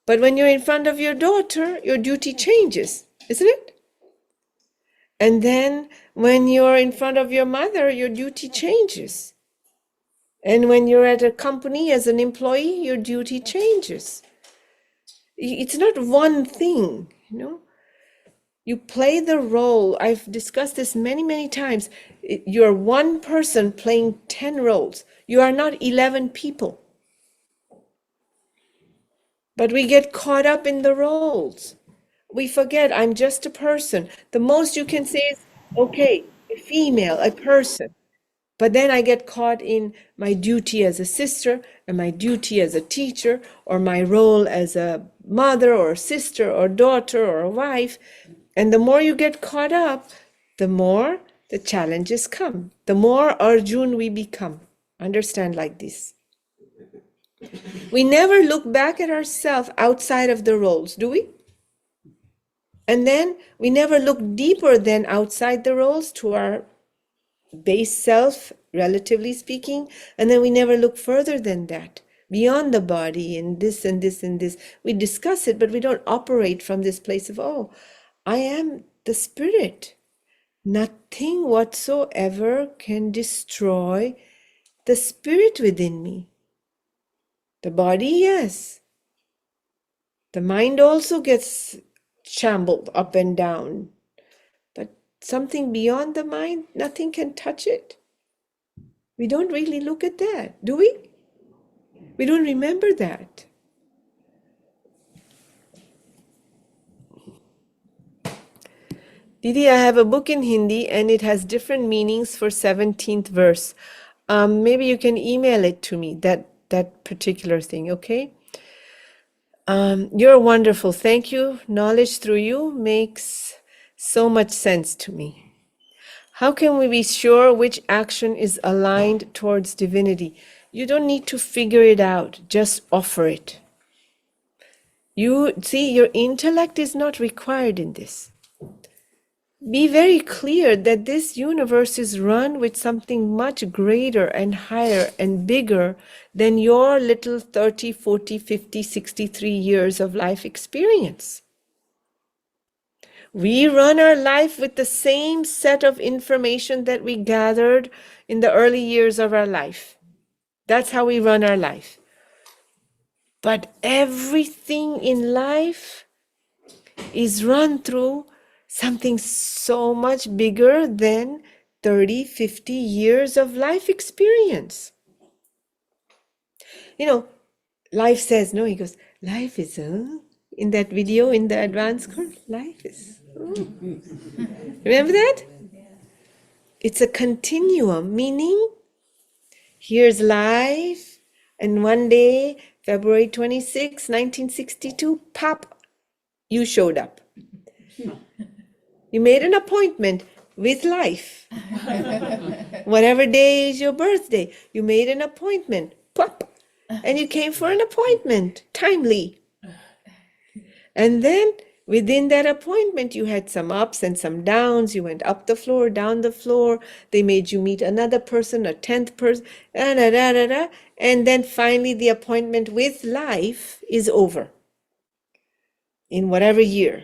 But when you're in front of your daughter, your duty changes, isn't it? And then when you're in front of your mother, your duty changes. And when you're at a company as an employee, your duty changes. It's not one thing, you know. You play the role. I've discussed this many, many times. You're one person playing 10 roles. You are not 11 people. But we get caught up in the roles. We forget I'm just a person. The most you can say is, okay, a female, a person. But then I get caught in my duty as a sister and my duty as a teacher or my role as a mother or sister or daughter or a wife. And the more you get caught up, the more the challenges come. The more Arjun we become. Understand like this. We never look back at ourselves outside of the roles, do we? And then we never look deeper than outside the roles to our base self, relatively speaking. And then we never look further than that, beyond the body and this and this and this. We discuss it, but we don't operate from this place of, oh, I am the spirit. Nothing whatsoever can destroy the spirit within me. The body, yes. The mind also gets shambled up and down. But something beyond the mind, nothing can touch it. We don't really look at that, do we? We don't remember that. Didi, I have a book in Hindi and it has different meanings for 17th verse. Maybe you can email it to me, that particular thing, okay? You're wonderful. Thank you. Knowledge through you makes so much sense to me. How can we be sure which action is aligned towards divinity? You don't need to figure it out, just offer it. You see, your intellect is not required in this. Be very clear that this universe is run with something much greater and higher and bigger than your little 30, 40, 50, 63 years of life experience. We run our life with the same set of information that we gathered in the early years of our life. That's how we run our life. But everything in life is run through something so much bigger than 30, 50 years of life experience. You know, life says, no, he goes, life is, in that video in the advanced course, life is, remember that? It's a continuum, meaning here's life, and one day, February 26, 1962, pop, you showed up. You made an appointment with life. Whatever day is your birthday, you made an appointment, pop, and you came for an appointment, timely. And then within that appointment, you had some ups and some downs. You went up the floor, down the floor. They made you meet another person, a 10th person, and then finally the appointment with life is over in whatever year.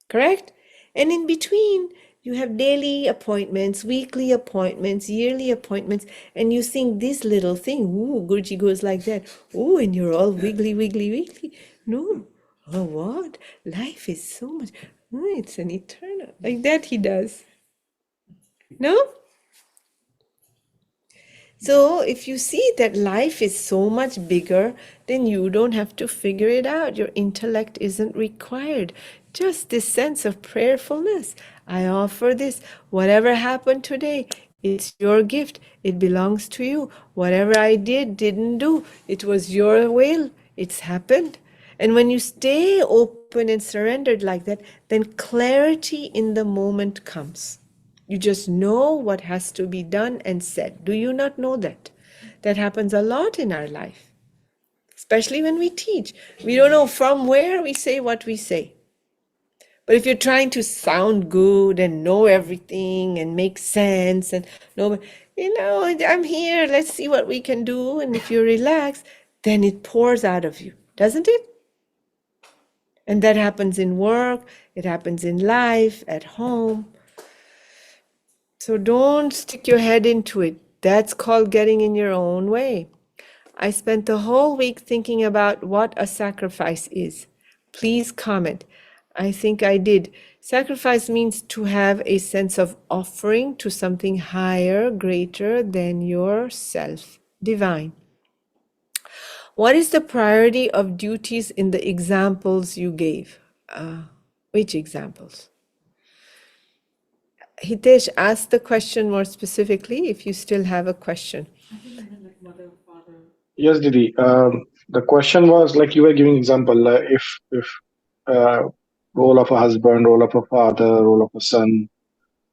Correct? And in between, you have daily appointments, weekly appointments, yearly appointments, and you think this little thing, ooh, Guruji goes like that, ooh, and you're all wiggly, wiggly, wiggly. No. Oh, what? Life is so much, it's an eternal. Like that he does. No? So if you see that life is so much bigger, then you don't have to figure it out. Your intellect isn't required. Just this sense of prayerfulness. I offer this. Whatever happened today, it's your gift. It belongs to you. Whatever I did, didn't do, it was your will. It's happened. And when you stay open and surrendered like that, then clarity in the moment comes. You just know what has to be done and said. Do you not know that? That happens a lot in our life, especially when we teach. We don't know from where we say what we say. But if you're trying to sound good and know everything and make sense and know, I'm here, let's see what we can do. And if you relax, then it pours out of you, doesn't it? And that happens in work, it happens in life, at home. So don't stick your head into it. That's called getting in your own way. I spent the whole week thinking about what a sacrifice is. Please comment. I think I did. Sacrifice means to have a sense of offering to something higher, greater than yourself, divine. What is the priority of duties in the examples you gave? Which examples? Hitesh, ask the question more specifically if you still have a question. I think I meant like mother, father. Yes, Didi. The question was like you were giving example. If role of a husband, role of a father, role of a son,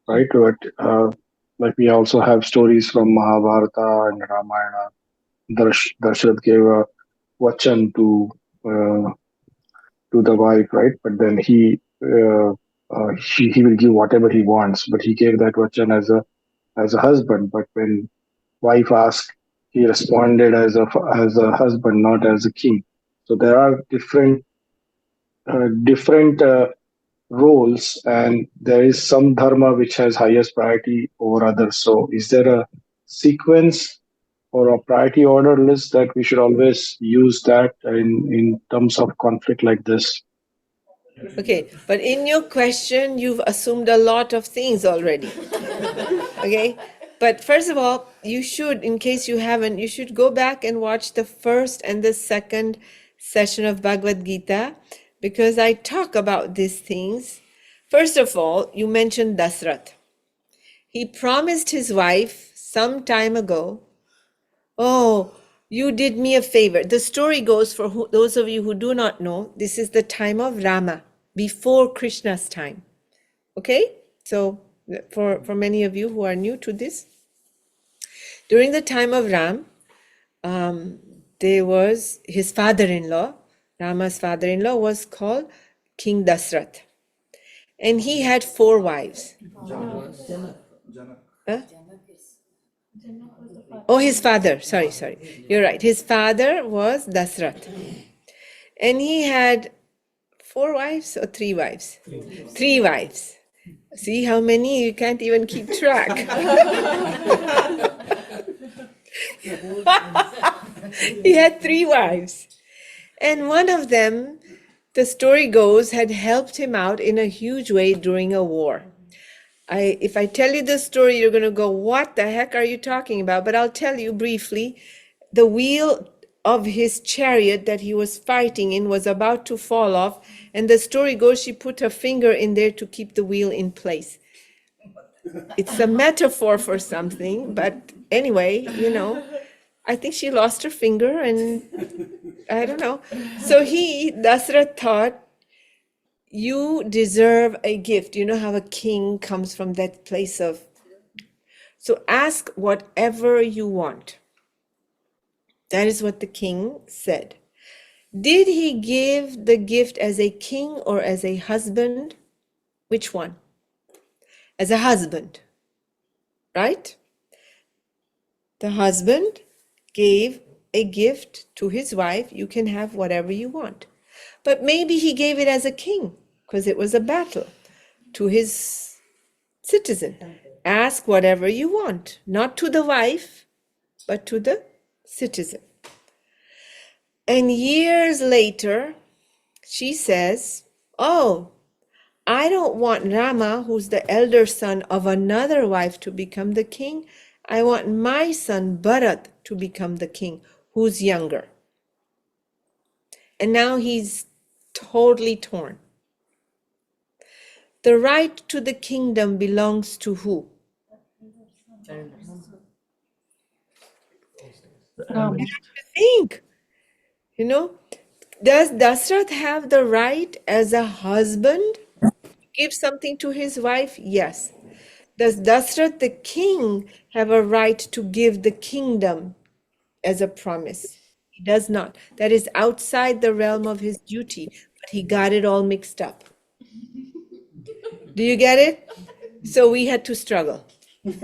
right? But like we also have stories from Mahabharata and Ramayana. Darsharat gave a vachan to the wife, right? But then he will give whatever he wants. But he gave that vachan as a husband. But when wife asked, he responded as a husband, not as a king. So there are different roles, and there is some dharma which has highest priority over others. So is there a sequence or a priority order list that we should always use that in terms of conflict like this? Okay, but in your question, you've assumed a lot of things already. Okay, but first of all, you should, in case you haven't, you should go back and watch the first and the second session of Bhagavad Gita, because I talk about these things. First of all, you mentioned Dasrath. He promised his wife some time ago, oh, you did me a favor. The story goes, for those of you who do not know, this is the time of Rama, before Krishna's time. Okay? So for many of you who are new to this, During the time of Ram, there was his father-in-law, Rama's father-in-law was called King Dasrath. And he had 4 wives. Huh? Oh, his father. Sorry. You're right. His father was Dasrath. And he had 4 wives or 3 wives? 3 wives. See how many? You can't even keep track. He had 3 wives. And one of them, the story goes, had helped him out in a huge way during a war. If I tell you this story, you're going to go, what the heck are you talking about? But I'll tell you briefly. The wheel of his chariot that he was fighting in was about to fall off. And the story goes, she put her finger in there to keep the wheel in place. It's a metaphor for something. But anyway, I think she lost her finger and I don't know. So Dasrath thought, you deserve a gift. You know how a king comes from that place of, so ask whatever you want. That is what the king said. Did he give the gift as a king or as a husband? Which one? As a husband, right? The husband gave a gift to his wife. You can have whatever you want. But maybe he gave it as a king because it was a battle to his citizen. Ask whatever you want, not to the wife, but to the citizen. And years later, she says, oh, I don't want Rama, who's the elder son of another wife, to become the king. I want my son Bharat to become the king, who's younger. And now he's totally torn. The right to the kingdom belongs to who? Think. Does Dasrath have the right as a husband to give something to his wife? Yes. Does Dasrath the king have a right to give the kingdom as a promise? He does not. That is outside the realm of his duty, but he got it all mixed up. Do you get it? So we had to struggle. No,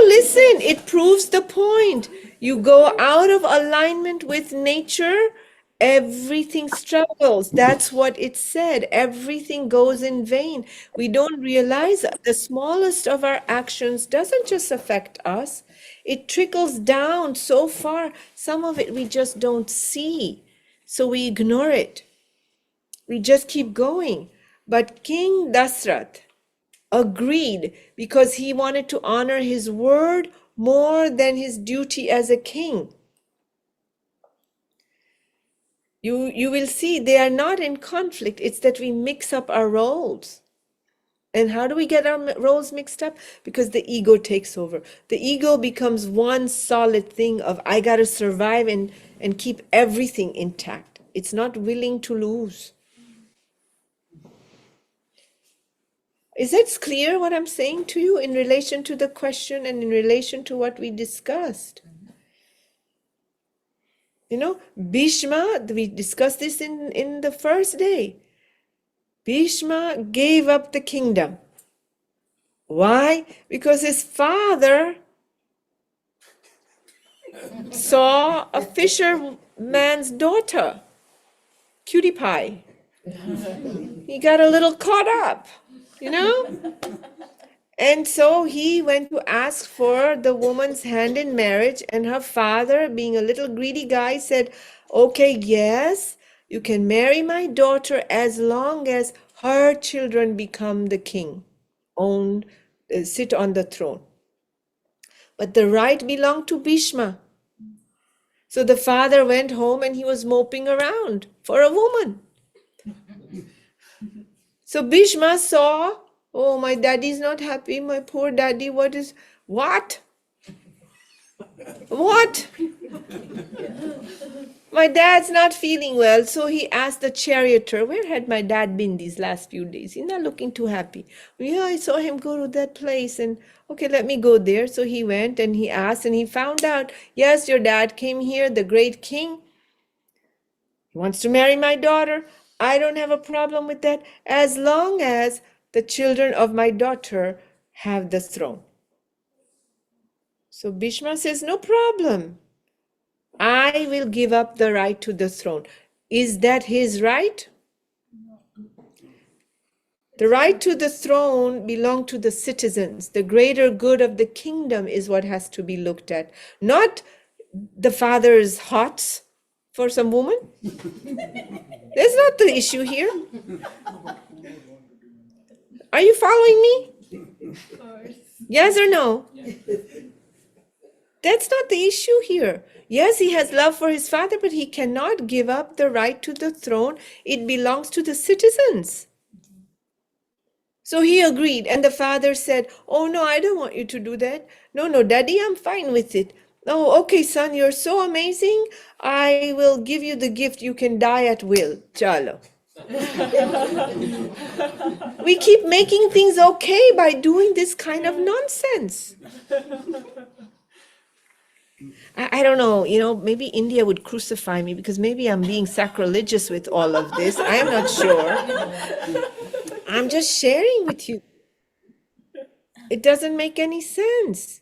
listen, it proves the point. You go out of alignment with nature, everything struggles. That's what it said. Everything goes in vain. We don't realize the smallest of our actions doesn't just affect us. It trickles down so far. Some of it we just don't see. So we ignore it. We just keep going. But King Dasrath agreed because he wanted to honor his word more than his duty as a king. You will see they are not in conflict. It's that we mix up our roles. And how do we get our roles mixed up? Because the ego takes over. The ego becomes one solid thing of I got to survive and keep everything intact. It's not willing to lose. Is it clear what I'm saying to you in relation to the question and in relation to what we discussed? Bhishma, we discussed this in the first day. Bhishma gave up the kingdom. Why? Because his father saw a fisherman's daughter, cutie pie. He got a little caught up, And so he went to ask for the woman's hand in marriage, and her father, being a little greedy guy, said, okay, yes, you can marry my daughter as long as her children become the king, sit on the throne. But the right belonged to Bhishma. So the father went home and he was moping around for a woman. So Bhishma saw, oh, my daddy's not happy, my poor daddy, what? My dad's not feeling well, so he asked the charioteer, where had my dad been these last few days? He's not looking too happy. Yeah, I saw him go to that place, and okay, let me go there. So he went and he asked, and he found out, yes, your dad came here, the great king. He wants to marry my daughter. I don't have a problem with that, as long as the children of my daughter have the throne. So Bhishma says, no problem. I will give up the right to the throne. Is that his right? The right to the throne belongs to the citizens. The greater good of the kingdom is what has to be looked at, not the father's hots for some woman. That's not the issue here. Are you following me? Yes or no? That's not the issue here. Yes, he has love for his father, but he cannot give up the right to the throne. It belongs to the citizens. So he agreed, and the father said, oh no, I don't want you to do that. No, daddy, I'm fine with it. Oh, okay, son, you're so amazing. I will give you the gift. You can die at will. Chalo. We keep making things okay by doing this kind of nonsense. I don't know, maybe India would crucify me because maybe I'm being sacrilegious with all of this. I'm not sure. I'm just sharing with you. It doesn't make any sense.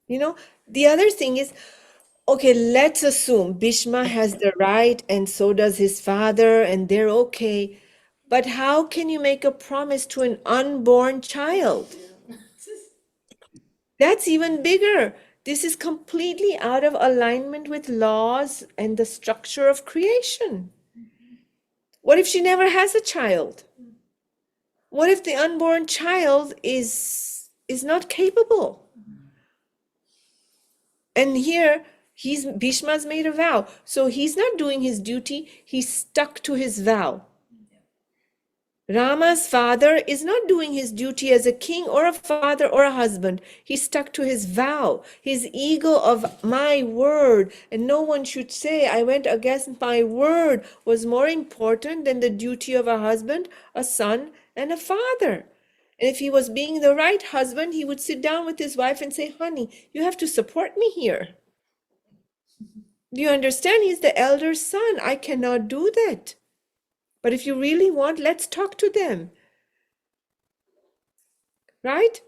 The other thing is, okay, let's assume Bhishma has the right and so does his father and they're okay. But how can you make a promise to an unborn child? That's even bigger. This is completely out of alignment with laws and the structure of creation. What if she never has a child? What if the unborn child is not capable? And here, Bhishma's made a vow. So he's not doing his duty. He's stuck to his vow. Rama's father is not doing his duty as a king or a father or a husband. He stuck to his vow, his ego of my word. And no one should say I went against my word was more important than the duty of a husband, a son, and a father. And if he was being the right husband, he would sit down with his wife and say, honey, you have to support me here. Do you understand? He's the elder son. I cannot do that. But if you really want, let's talk to them. Right?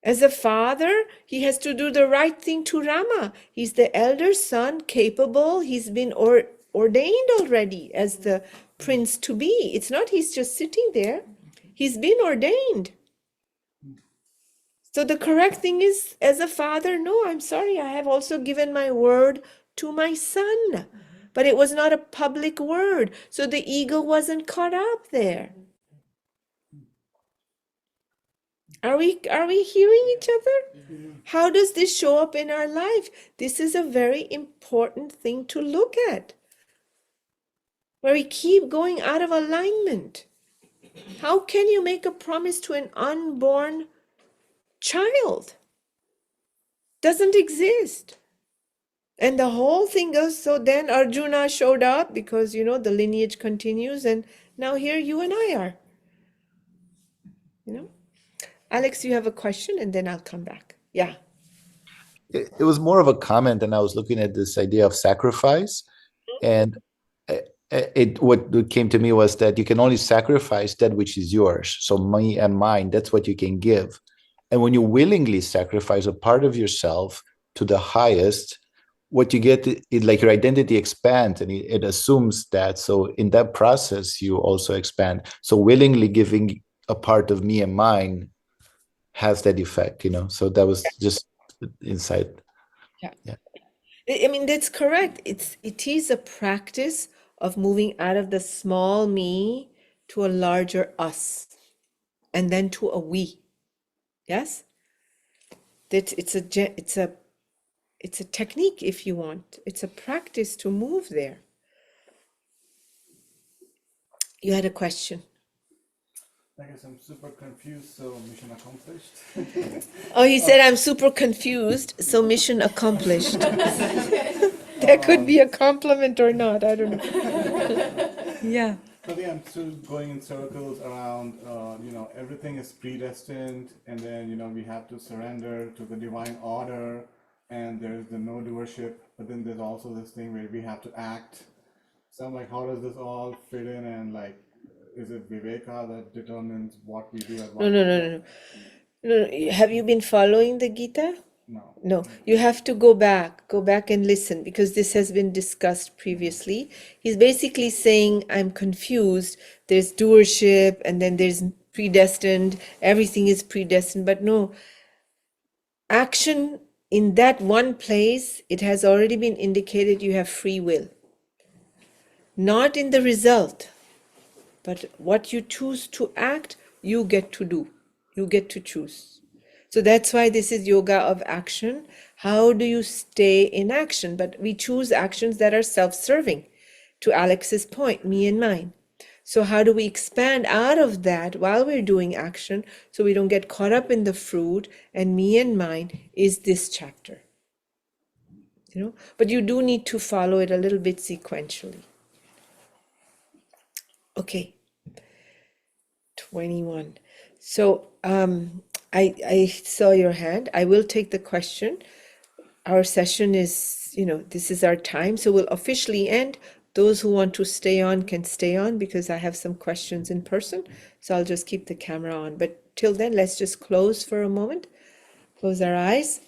As a father, he has to do the right thing to Rama. He's the elder son, capable. He's been ordained already as the prince to be. It's not he's just sitting there. He's been ordained. So the correct thing is, as a father, no, I'm sorry, I have also given my word to my son. But it was not a public word, so the ego wasn't caught up there. Are we hearing each other? How does this show up in our life? This is a very important thing to look at, where we keep going out of alignment. How can you make a promise to an unborn child? Doesn't exist. And the whole thing goes, so then Arjuna showed up because, the lineage continues, and now here you and I are. Alex, you have a question, and then I'll come back. Yeah. It was more of a comment, and I was looking at this idea of sacrifice. And what came to me was that you can only sacrifice that which is yours. So me and mine, that's what you can give. And when you willingly sacrifice a part of yourself to the highest, what you get is like your identity expands, and it assumes that. So in that process, you also expand. So willingly giving a part of me and mine has that effect, So that was just insight. Yeah. I mean, that's correct. It is a practice of moving out of the small me to a larger us, and then to a we. Yes? It's a technique, if you want. It's a practice to move there. You had a question. I guess I'm super confused, so mission accomplished. Oh, he said, I'm super confused, so mission accomplished. That could be a compliment or not. I don't know. Yeah. I think I'm still going in circles around, everything is predestined, and then, we have to surrender to the divine order, and there's the no doership, but then there's also this thing where we have to act. So I'm like, how does this all fit in, and like, is it Viveka that determines what we do at what No. No. Have you been following the Gita? No. No, you have to go back and listen because this has been discussed previously. He's basically saying, I'm confused. There's doership and then there's predestined. Everything is predestined. But no, action in that one place, it has already been indicated you have free will. Not in the result, but what you choose to act, you get to do. You get to choose. So that's why this is yoga of action. How do you stay in action? But we choose actions that are self-serving. To Alex's point, me and mine. So how do we expand out of that while we're doing action so we don't get caught up in the fruit? And me and mine is this chapter. But you do need to follow it a little bit sequentially. Okay. 21. So I saw your hand. I will take the question. Our session is, this is our time. So we'll officially end. Those who want to stay on can stay on because I have some questions in person. So I'll just keep the camera on. But till then, let's just close for a moment. Close our eyes.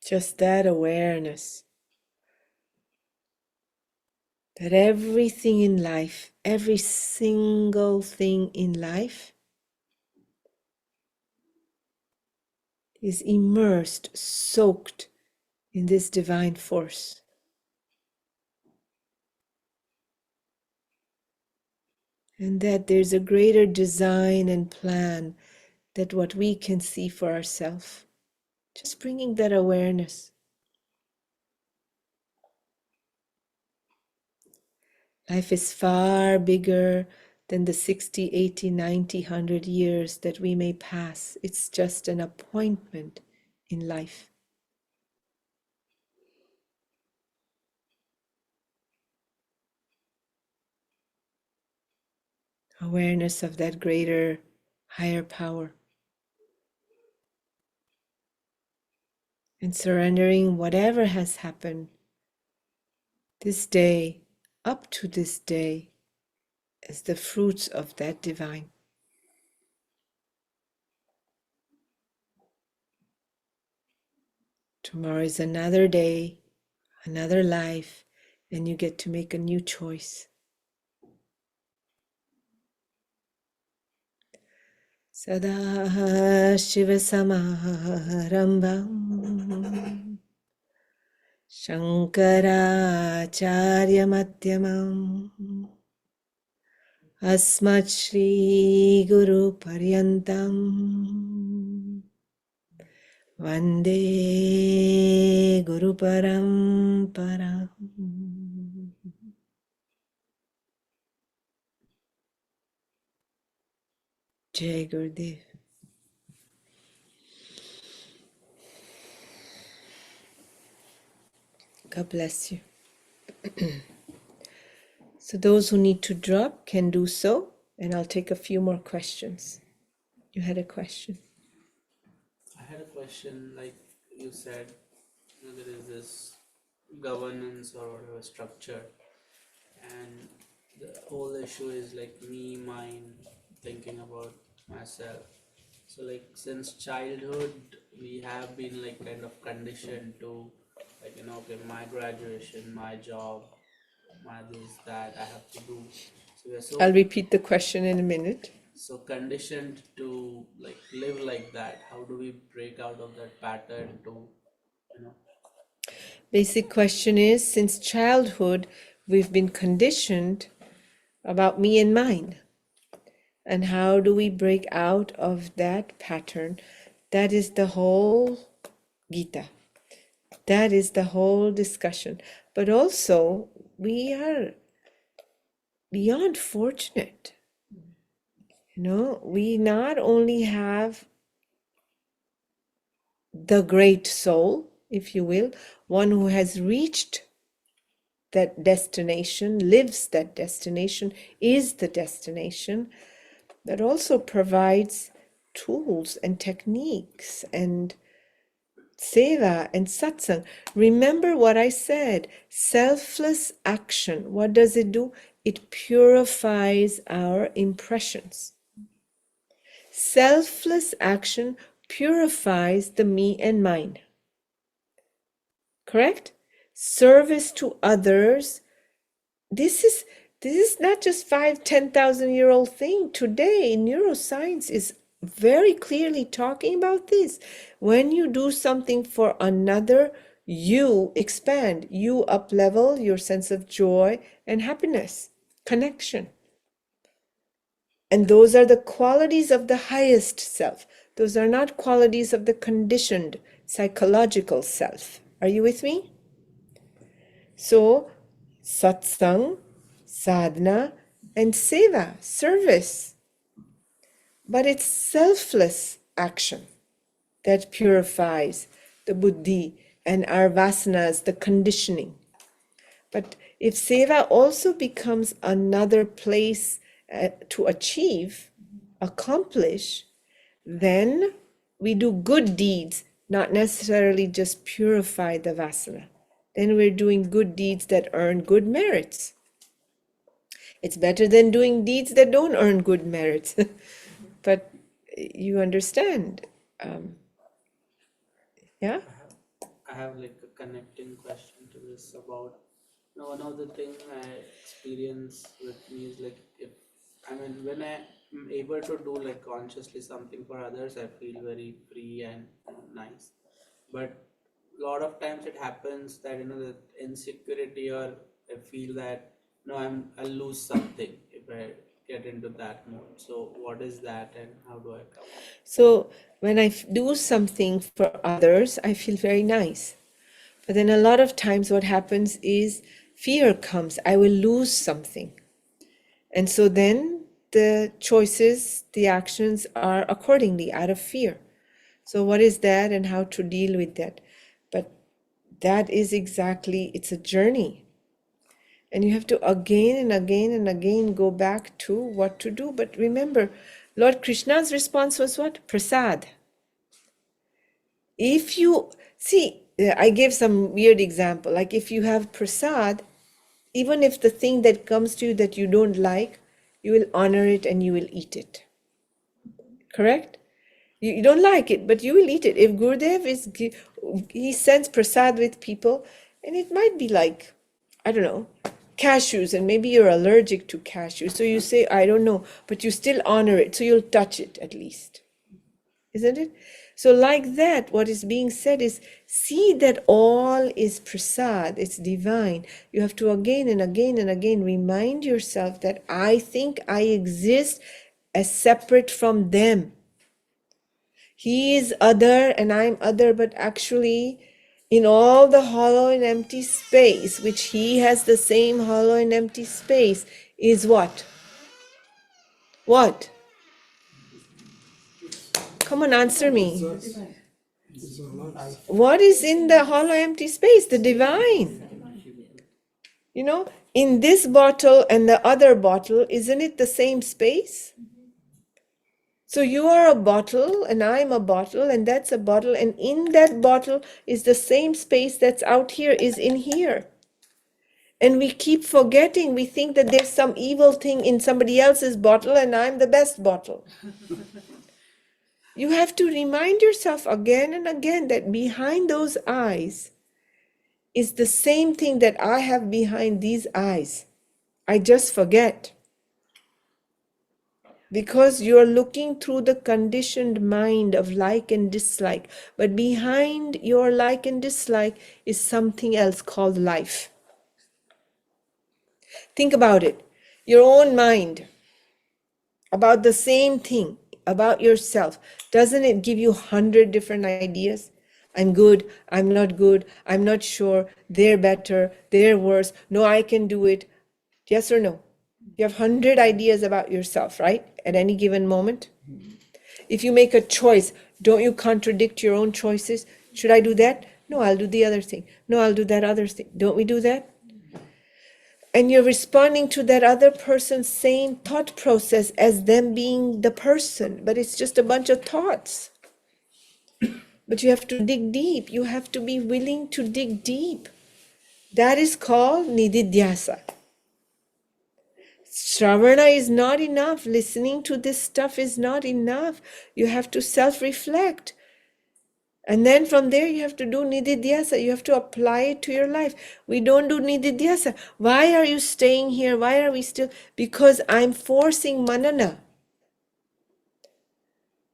Just that awareness that everything in life, every single thing in life is immersed, soaked in this divine force. And that there's a greater design and plan than what we can see for ourselves. Just bringing that awareness. Life is far bigger than the 60, 80, 90, 100 years that we may pass. It's just an appointment in life. Awareness of that greater, higher power. And surrendering whatever has happened this day, up to this day, as the fruits of that divine. Tomorrow is another day, another life, and you get to make a new choice. Sada Shiva Samarambam Shankaracharya Madhyamam Asmat Shri Guru Paryantam Vande Guru Paramparam. Jai Gurudev. God bless you. So those who need to drop can do so, and I'll take a few more questions. You had a question. I had a question, like you said, there is this governance or whatever structure, and the whole issue is like me, mine, thinking about myself. So like since childhood, we have been like kind of conditioned to like, okay, my graduation, my job, my this, that I have to do. So we're so I'll repeat the question in a minute. so conditioned to like live like that. How do we break out of that pattern to, Basic question is, since childhood, we've been conditioned about me and mine. And how do we break out of that pattern? That is the whole Gita. That is the whole discussion. but also we are beyond fortunate. We not only have the great soul, if you will, one who has reached that destination, lives that destination, is the destination, that also provides tools and techniques and seva and satsang. Remember what I said, selfless action. What does it do? It purifies our impressions. Selfless action purifies the me and mine. Correct? Service to others. This is not just 5,000-10,000-year-old thing. Today, neuroscience is very clearly talking about this. When you do something for another, you expand, you up-level your sense of joy and happiness, connection. And those are the qualities of the highest self. Those are not qualities of the conditioned psychological self. Are you with me? So, satsang, sadhana, and seva, service. But it's selfless action that purifies the buddhi and our vasanas, the conditioning. But if seva also becomes another place to achieve, accomplish, then we do good deeds, not necessarily just purify the vasana. Then we're doing good deeds that earn good merits. It's better than doing deeds that don't earn good merits. But you understand. Yeah? I have like a connecting question to this about, one of the things I experience with me is like, when I am able to do like consciously something for others, I feel very free and nice. But a lot of times it happens that the insecurity, or I feel that I'll lose something if I get into that mode. So what is that, and how do I come? So when I do something for others, I feel very nice. But then a lot of times what happens is fear comes. I will lose something. And so then the choices, the actions are accordingly out of fear. So what is that and how to deal with that? But that is exactly, it's a journey. And you have to again and again and again go back to what to do. But remember, Lord Krishna's response was what? Prasad. If you, see, I gave some weird example. Like if you have prasad, even if the thing that comes to you that you don't like, you will honor it and you will eat it. Correct? You don't like it, but you will eat it. If Gurudev he sends prasad with people, and it might be like, I don't know, cashews, and maybe you're allergic to cashews. So you say, I don't know, but you still honor it. So you'll touch it at least. Isn't it? So like that, what is being said is, see that all is prasad, it's divine. You have to again and again and again remind yourself that I think I exist as separate from them. He is other and I'm other, but actually in all the hollow and empty space, which he has the same hollow and empty space, is what? What? Come on, answer me. What is in the hollow empty space? The divine. In this bottle and the other bottle, isn't it the same space? So you are a bottle and I'm a bottle and that's a bottle, and in that bottle is the same space that's out here is in here. And we keep forgetting, we think that there's some evil thing in somebody else's bottle and I'm the best bottle. You have to remind yourself again and again that behind those eyes is the same thing that I have behind these eyes. I just forget. Because you're looking through the conditioned mind of like and dislike. But behind your like and dislike is something else called life. Think about it. Your own mind about the same thing, about yourself. Doesn't it give you 100 different ideas? I'm good, I'm not good, I'm not sure, they're better, they're worse, no, I can do it. Yes or no? You have 100 ideas about yourself, right? At any given moment. If you make a choice, don't you contradict your own choices? Should I do that? No, I'll do the other thing. No, I'll do that other thing. Don't we do that? And you're responding to that other person's same thought process as them being the person, but it's just a bunch of thoughts. But you have to dig deep. You have to be willing to dig deep. That is called nididhyasa. Shravana is not enough. Listening to this stuff is not enough. You have to self-reflect. And then from there you have to do nididhyasa. You have to apply it to your life. We don't do nididhyasa. Why are you staying here? Why are we still? Because I'm forcing manana.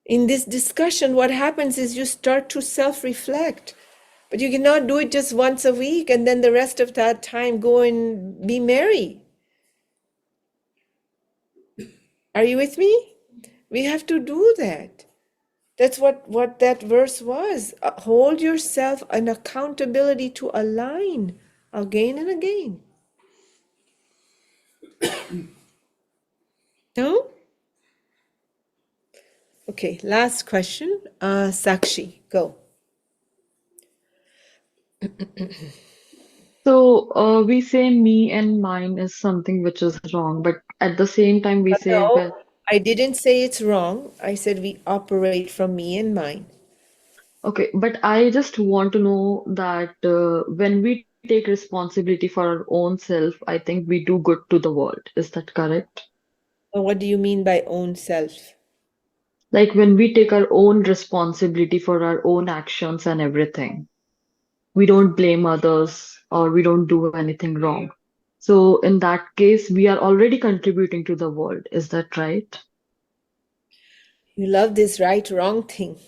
In this discussion, what happens is you start to self-reflect. But you cannot do it just once a week and then the rest of that time go and be merry. Are you with me? We have to do that. That's what that verse was. Hold yourself an accountability to align again and again. No? Okay, last question. Sakshi, go. So we say me and mine is something which is wrong, but at the same time we say, No, well, I didn't say it's wrong. I said we operate from me and mine. okay, but I just want to know that when we take responsibility for our own self, I think we do good to the world. Is that correct? Well, what do you mean by own self? Like when we take our own responsibility for our own actions and everything, we don't blame others or we don't do anything wrong. So in that case, we are already contributing to the world. Is that right? You love this right wrong thing.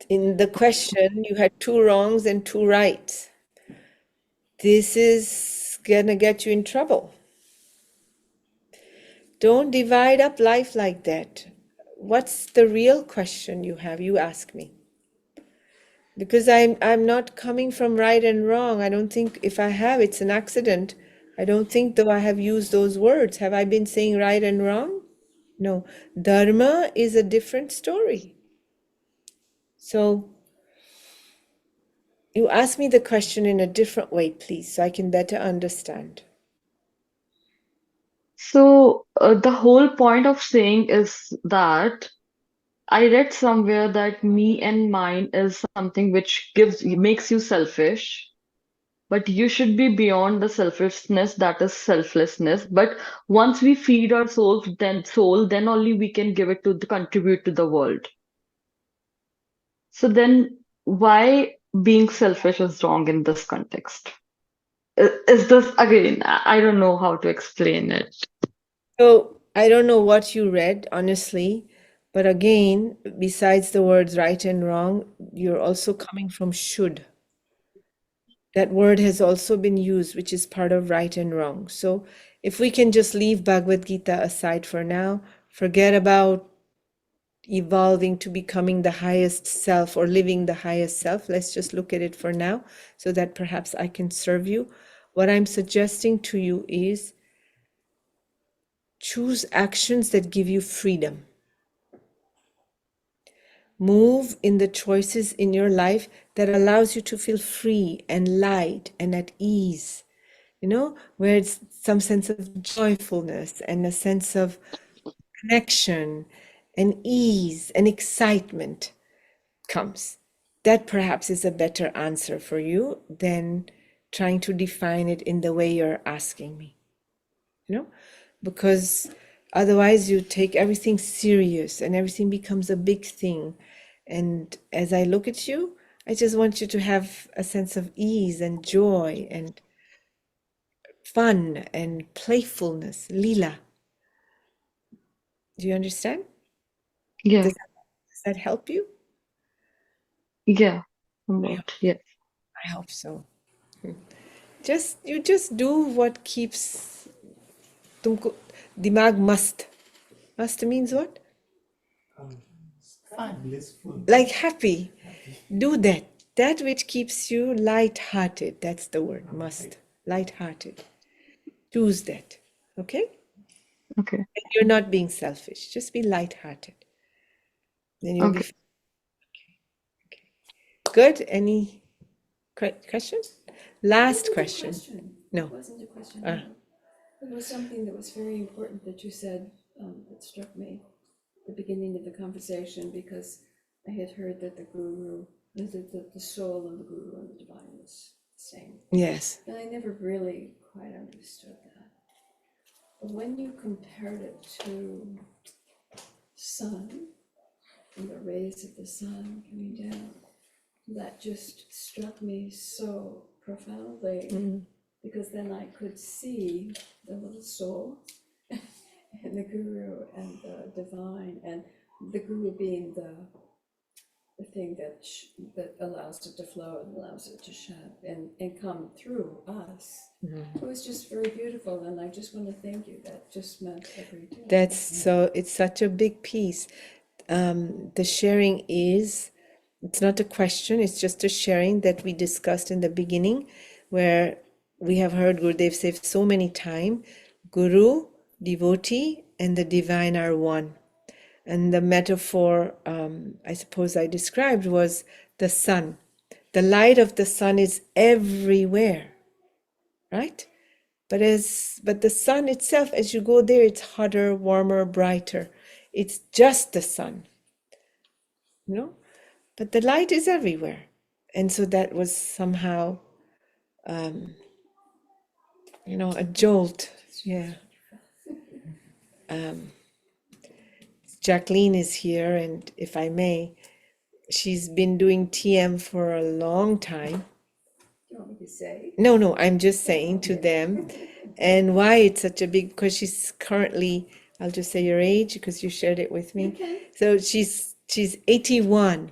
In the question, you had two wrongs and two rights. This is gonna get you in trouble. Don't divide up life like that. What's the real question you have? You ask me. Because I'm not coming from right and wrong. I don't think if I have, it's an accident. I don't think though I have used those words. Have I been saying right and wrong? No. Dharma is a different story. So you ask me the question in a different way, please, so I can better understand. So the whole point of saying is that I read somewhere that me and mine is something which makes you selfish, but you should be beyond the selfishness, that is selflessness. But once we feed our soul, then only we can give it to contribute to the world. So then why being selfish is wrong in this context? Is this again, I don't know how to explain it. So I don't know what you read, honestly, but again, besides the words right and wrong, you're also coming from should. That word has also been used, which is part of right and wrong. So if we can just leave Bhagavad Gita aside for now, forget about evolving to becoming the highest self or living the highest self. Let's just look at it for now so that perhaps I can serve you. What I'm suggesting to you is choose actions that give you freedom. Move in the choices in your life that allows you to feel free and light and at ease, where it's some sense of joyfulness and a sense of connection and ease and excitement comes. That perhaps is a better answer for you than trying to define it in the way you're asking me, because otherwise you take everything serious and everything becomes a big thing. And as I look at you, I just want you to have a sense of ease and joy and fun and playfulness, lila. Do you understand? Yeah, Does that help you? yeah, I hope, somewhat, yes. I hope so. You just do what keeps तुमको दिमाग must means what? Fun, blissful. Like happy. Do that. That which keeps you light-hearted. That's the word, must. Light-hearted. Choose that. Okay? Okay. And you're not being selfish. Just be light-hearted. Then you'll be Okay. good. Any question? Last It wasn't a question. question. No. It wasn't a question. Ah. No. It was something that was very important that you said that struck me at the beginning of the conversation, because I had heard that the guru, the soul of the guru and the divine was the same. Yes. And I never really quite understood that. But when you compared it to sun and the rays of the sun coming down, that just struck me so profoundly, because then I could see the little soul and the guru and the divine, and the guru being the thing that allows it to flow and allows it to shed and come through us. It was just very beautiful, and I just want to thank you. That just meant everything. That's so, it's such a big piece. The sharing is, it's not a question, it's just a sharing that we discussed in the beginning, where we have heard Gurudev say so many times, Guru, devotee, and the divine are one. And the metaphor, I suppose I described, was the sun. The light of the sun is everywhere, right? But the sun itself, as you go there, it's hotter, warmer, brighter. It's just the sun, you know? But the light is everywhere. And so that was somehow, a jolt. Yeah. Jacqueline is here, and if I may, she's been doing TM for a long time. Do you want me to say? No, I'm just saying to them. And why it's such a big, because she's currently, I'll just say your age because you shared it with me. Okay. So she's 81,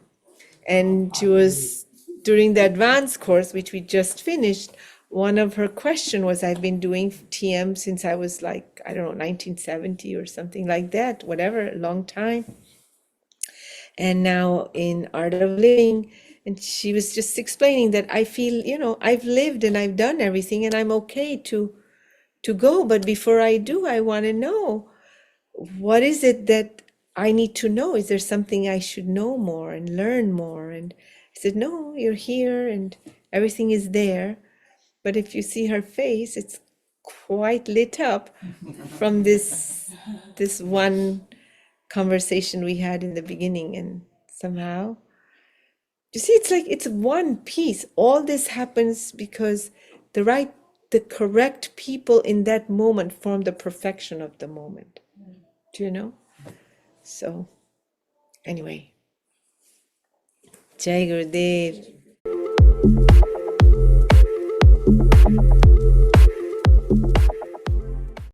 and she was during the advanced course, which we just finished. One of her question was, I've been doing TM since I was like, I don't know, 1970 or something like that, whatever, a long time. And now in Art of Living, and she was just explaining that I feel, I've lived and I've done everything and I'm okay to go, but before I do, I want to know, what is it that I need to know? Is there something I should know more and learn more? And I said, no, you're here and everything is there. But if you see her face, it's quite lit up from this one conversation we had in the beginning. And somehow, you see, it's like it's one piece. All this happens because the correct people in that moment form the perfection of the moment. Do you know? So, anyway, Jai Gurudev.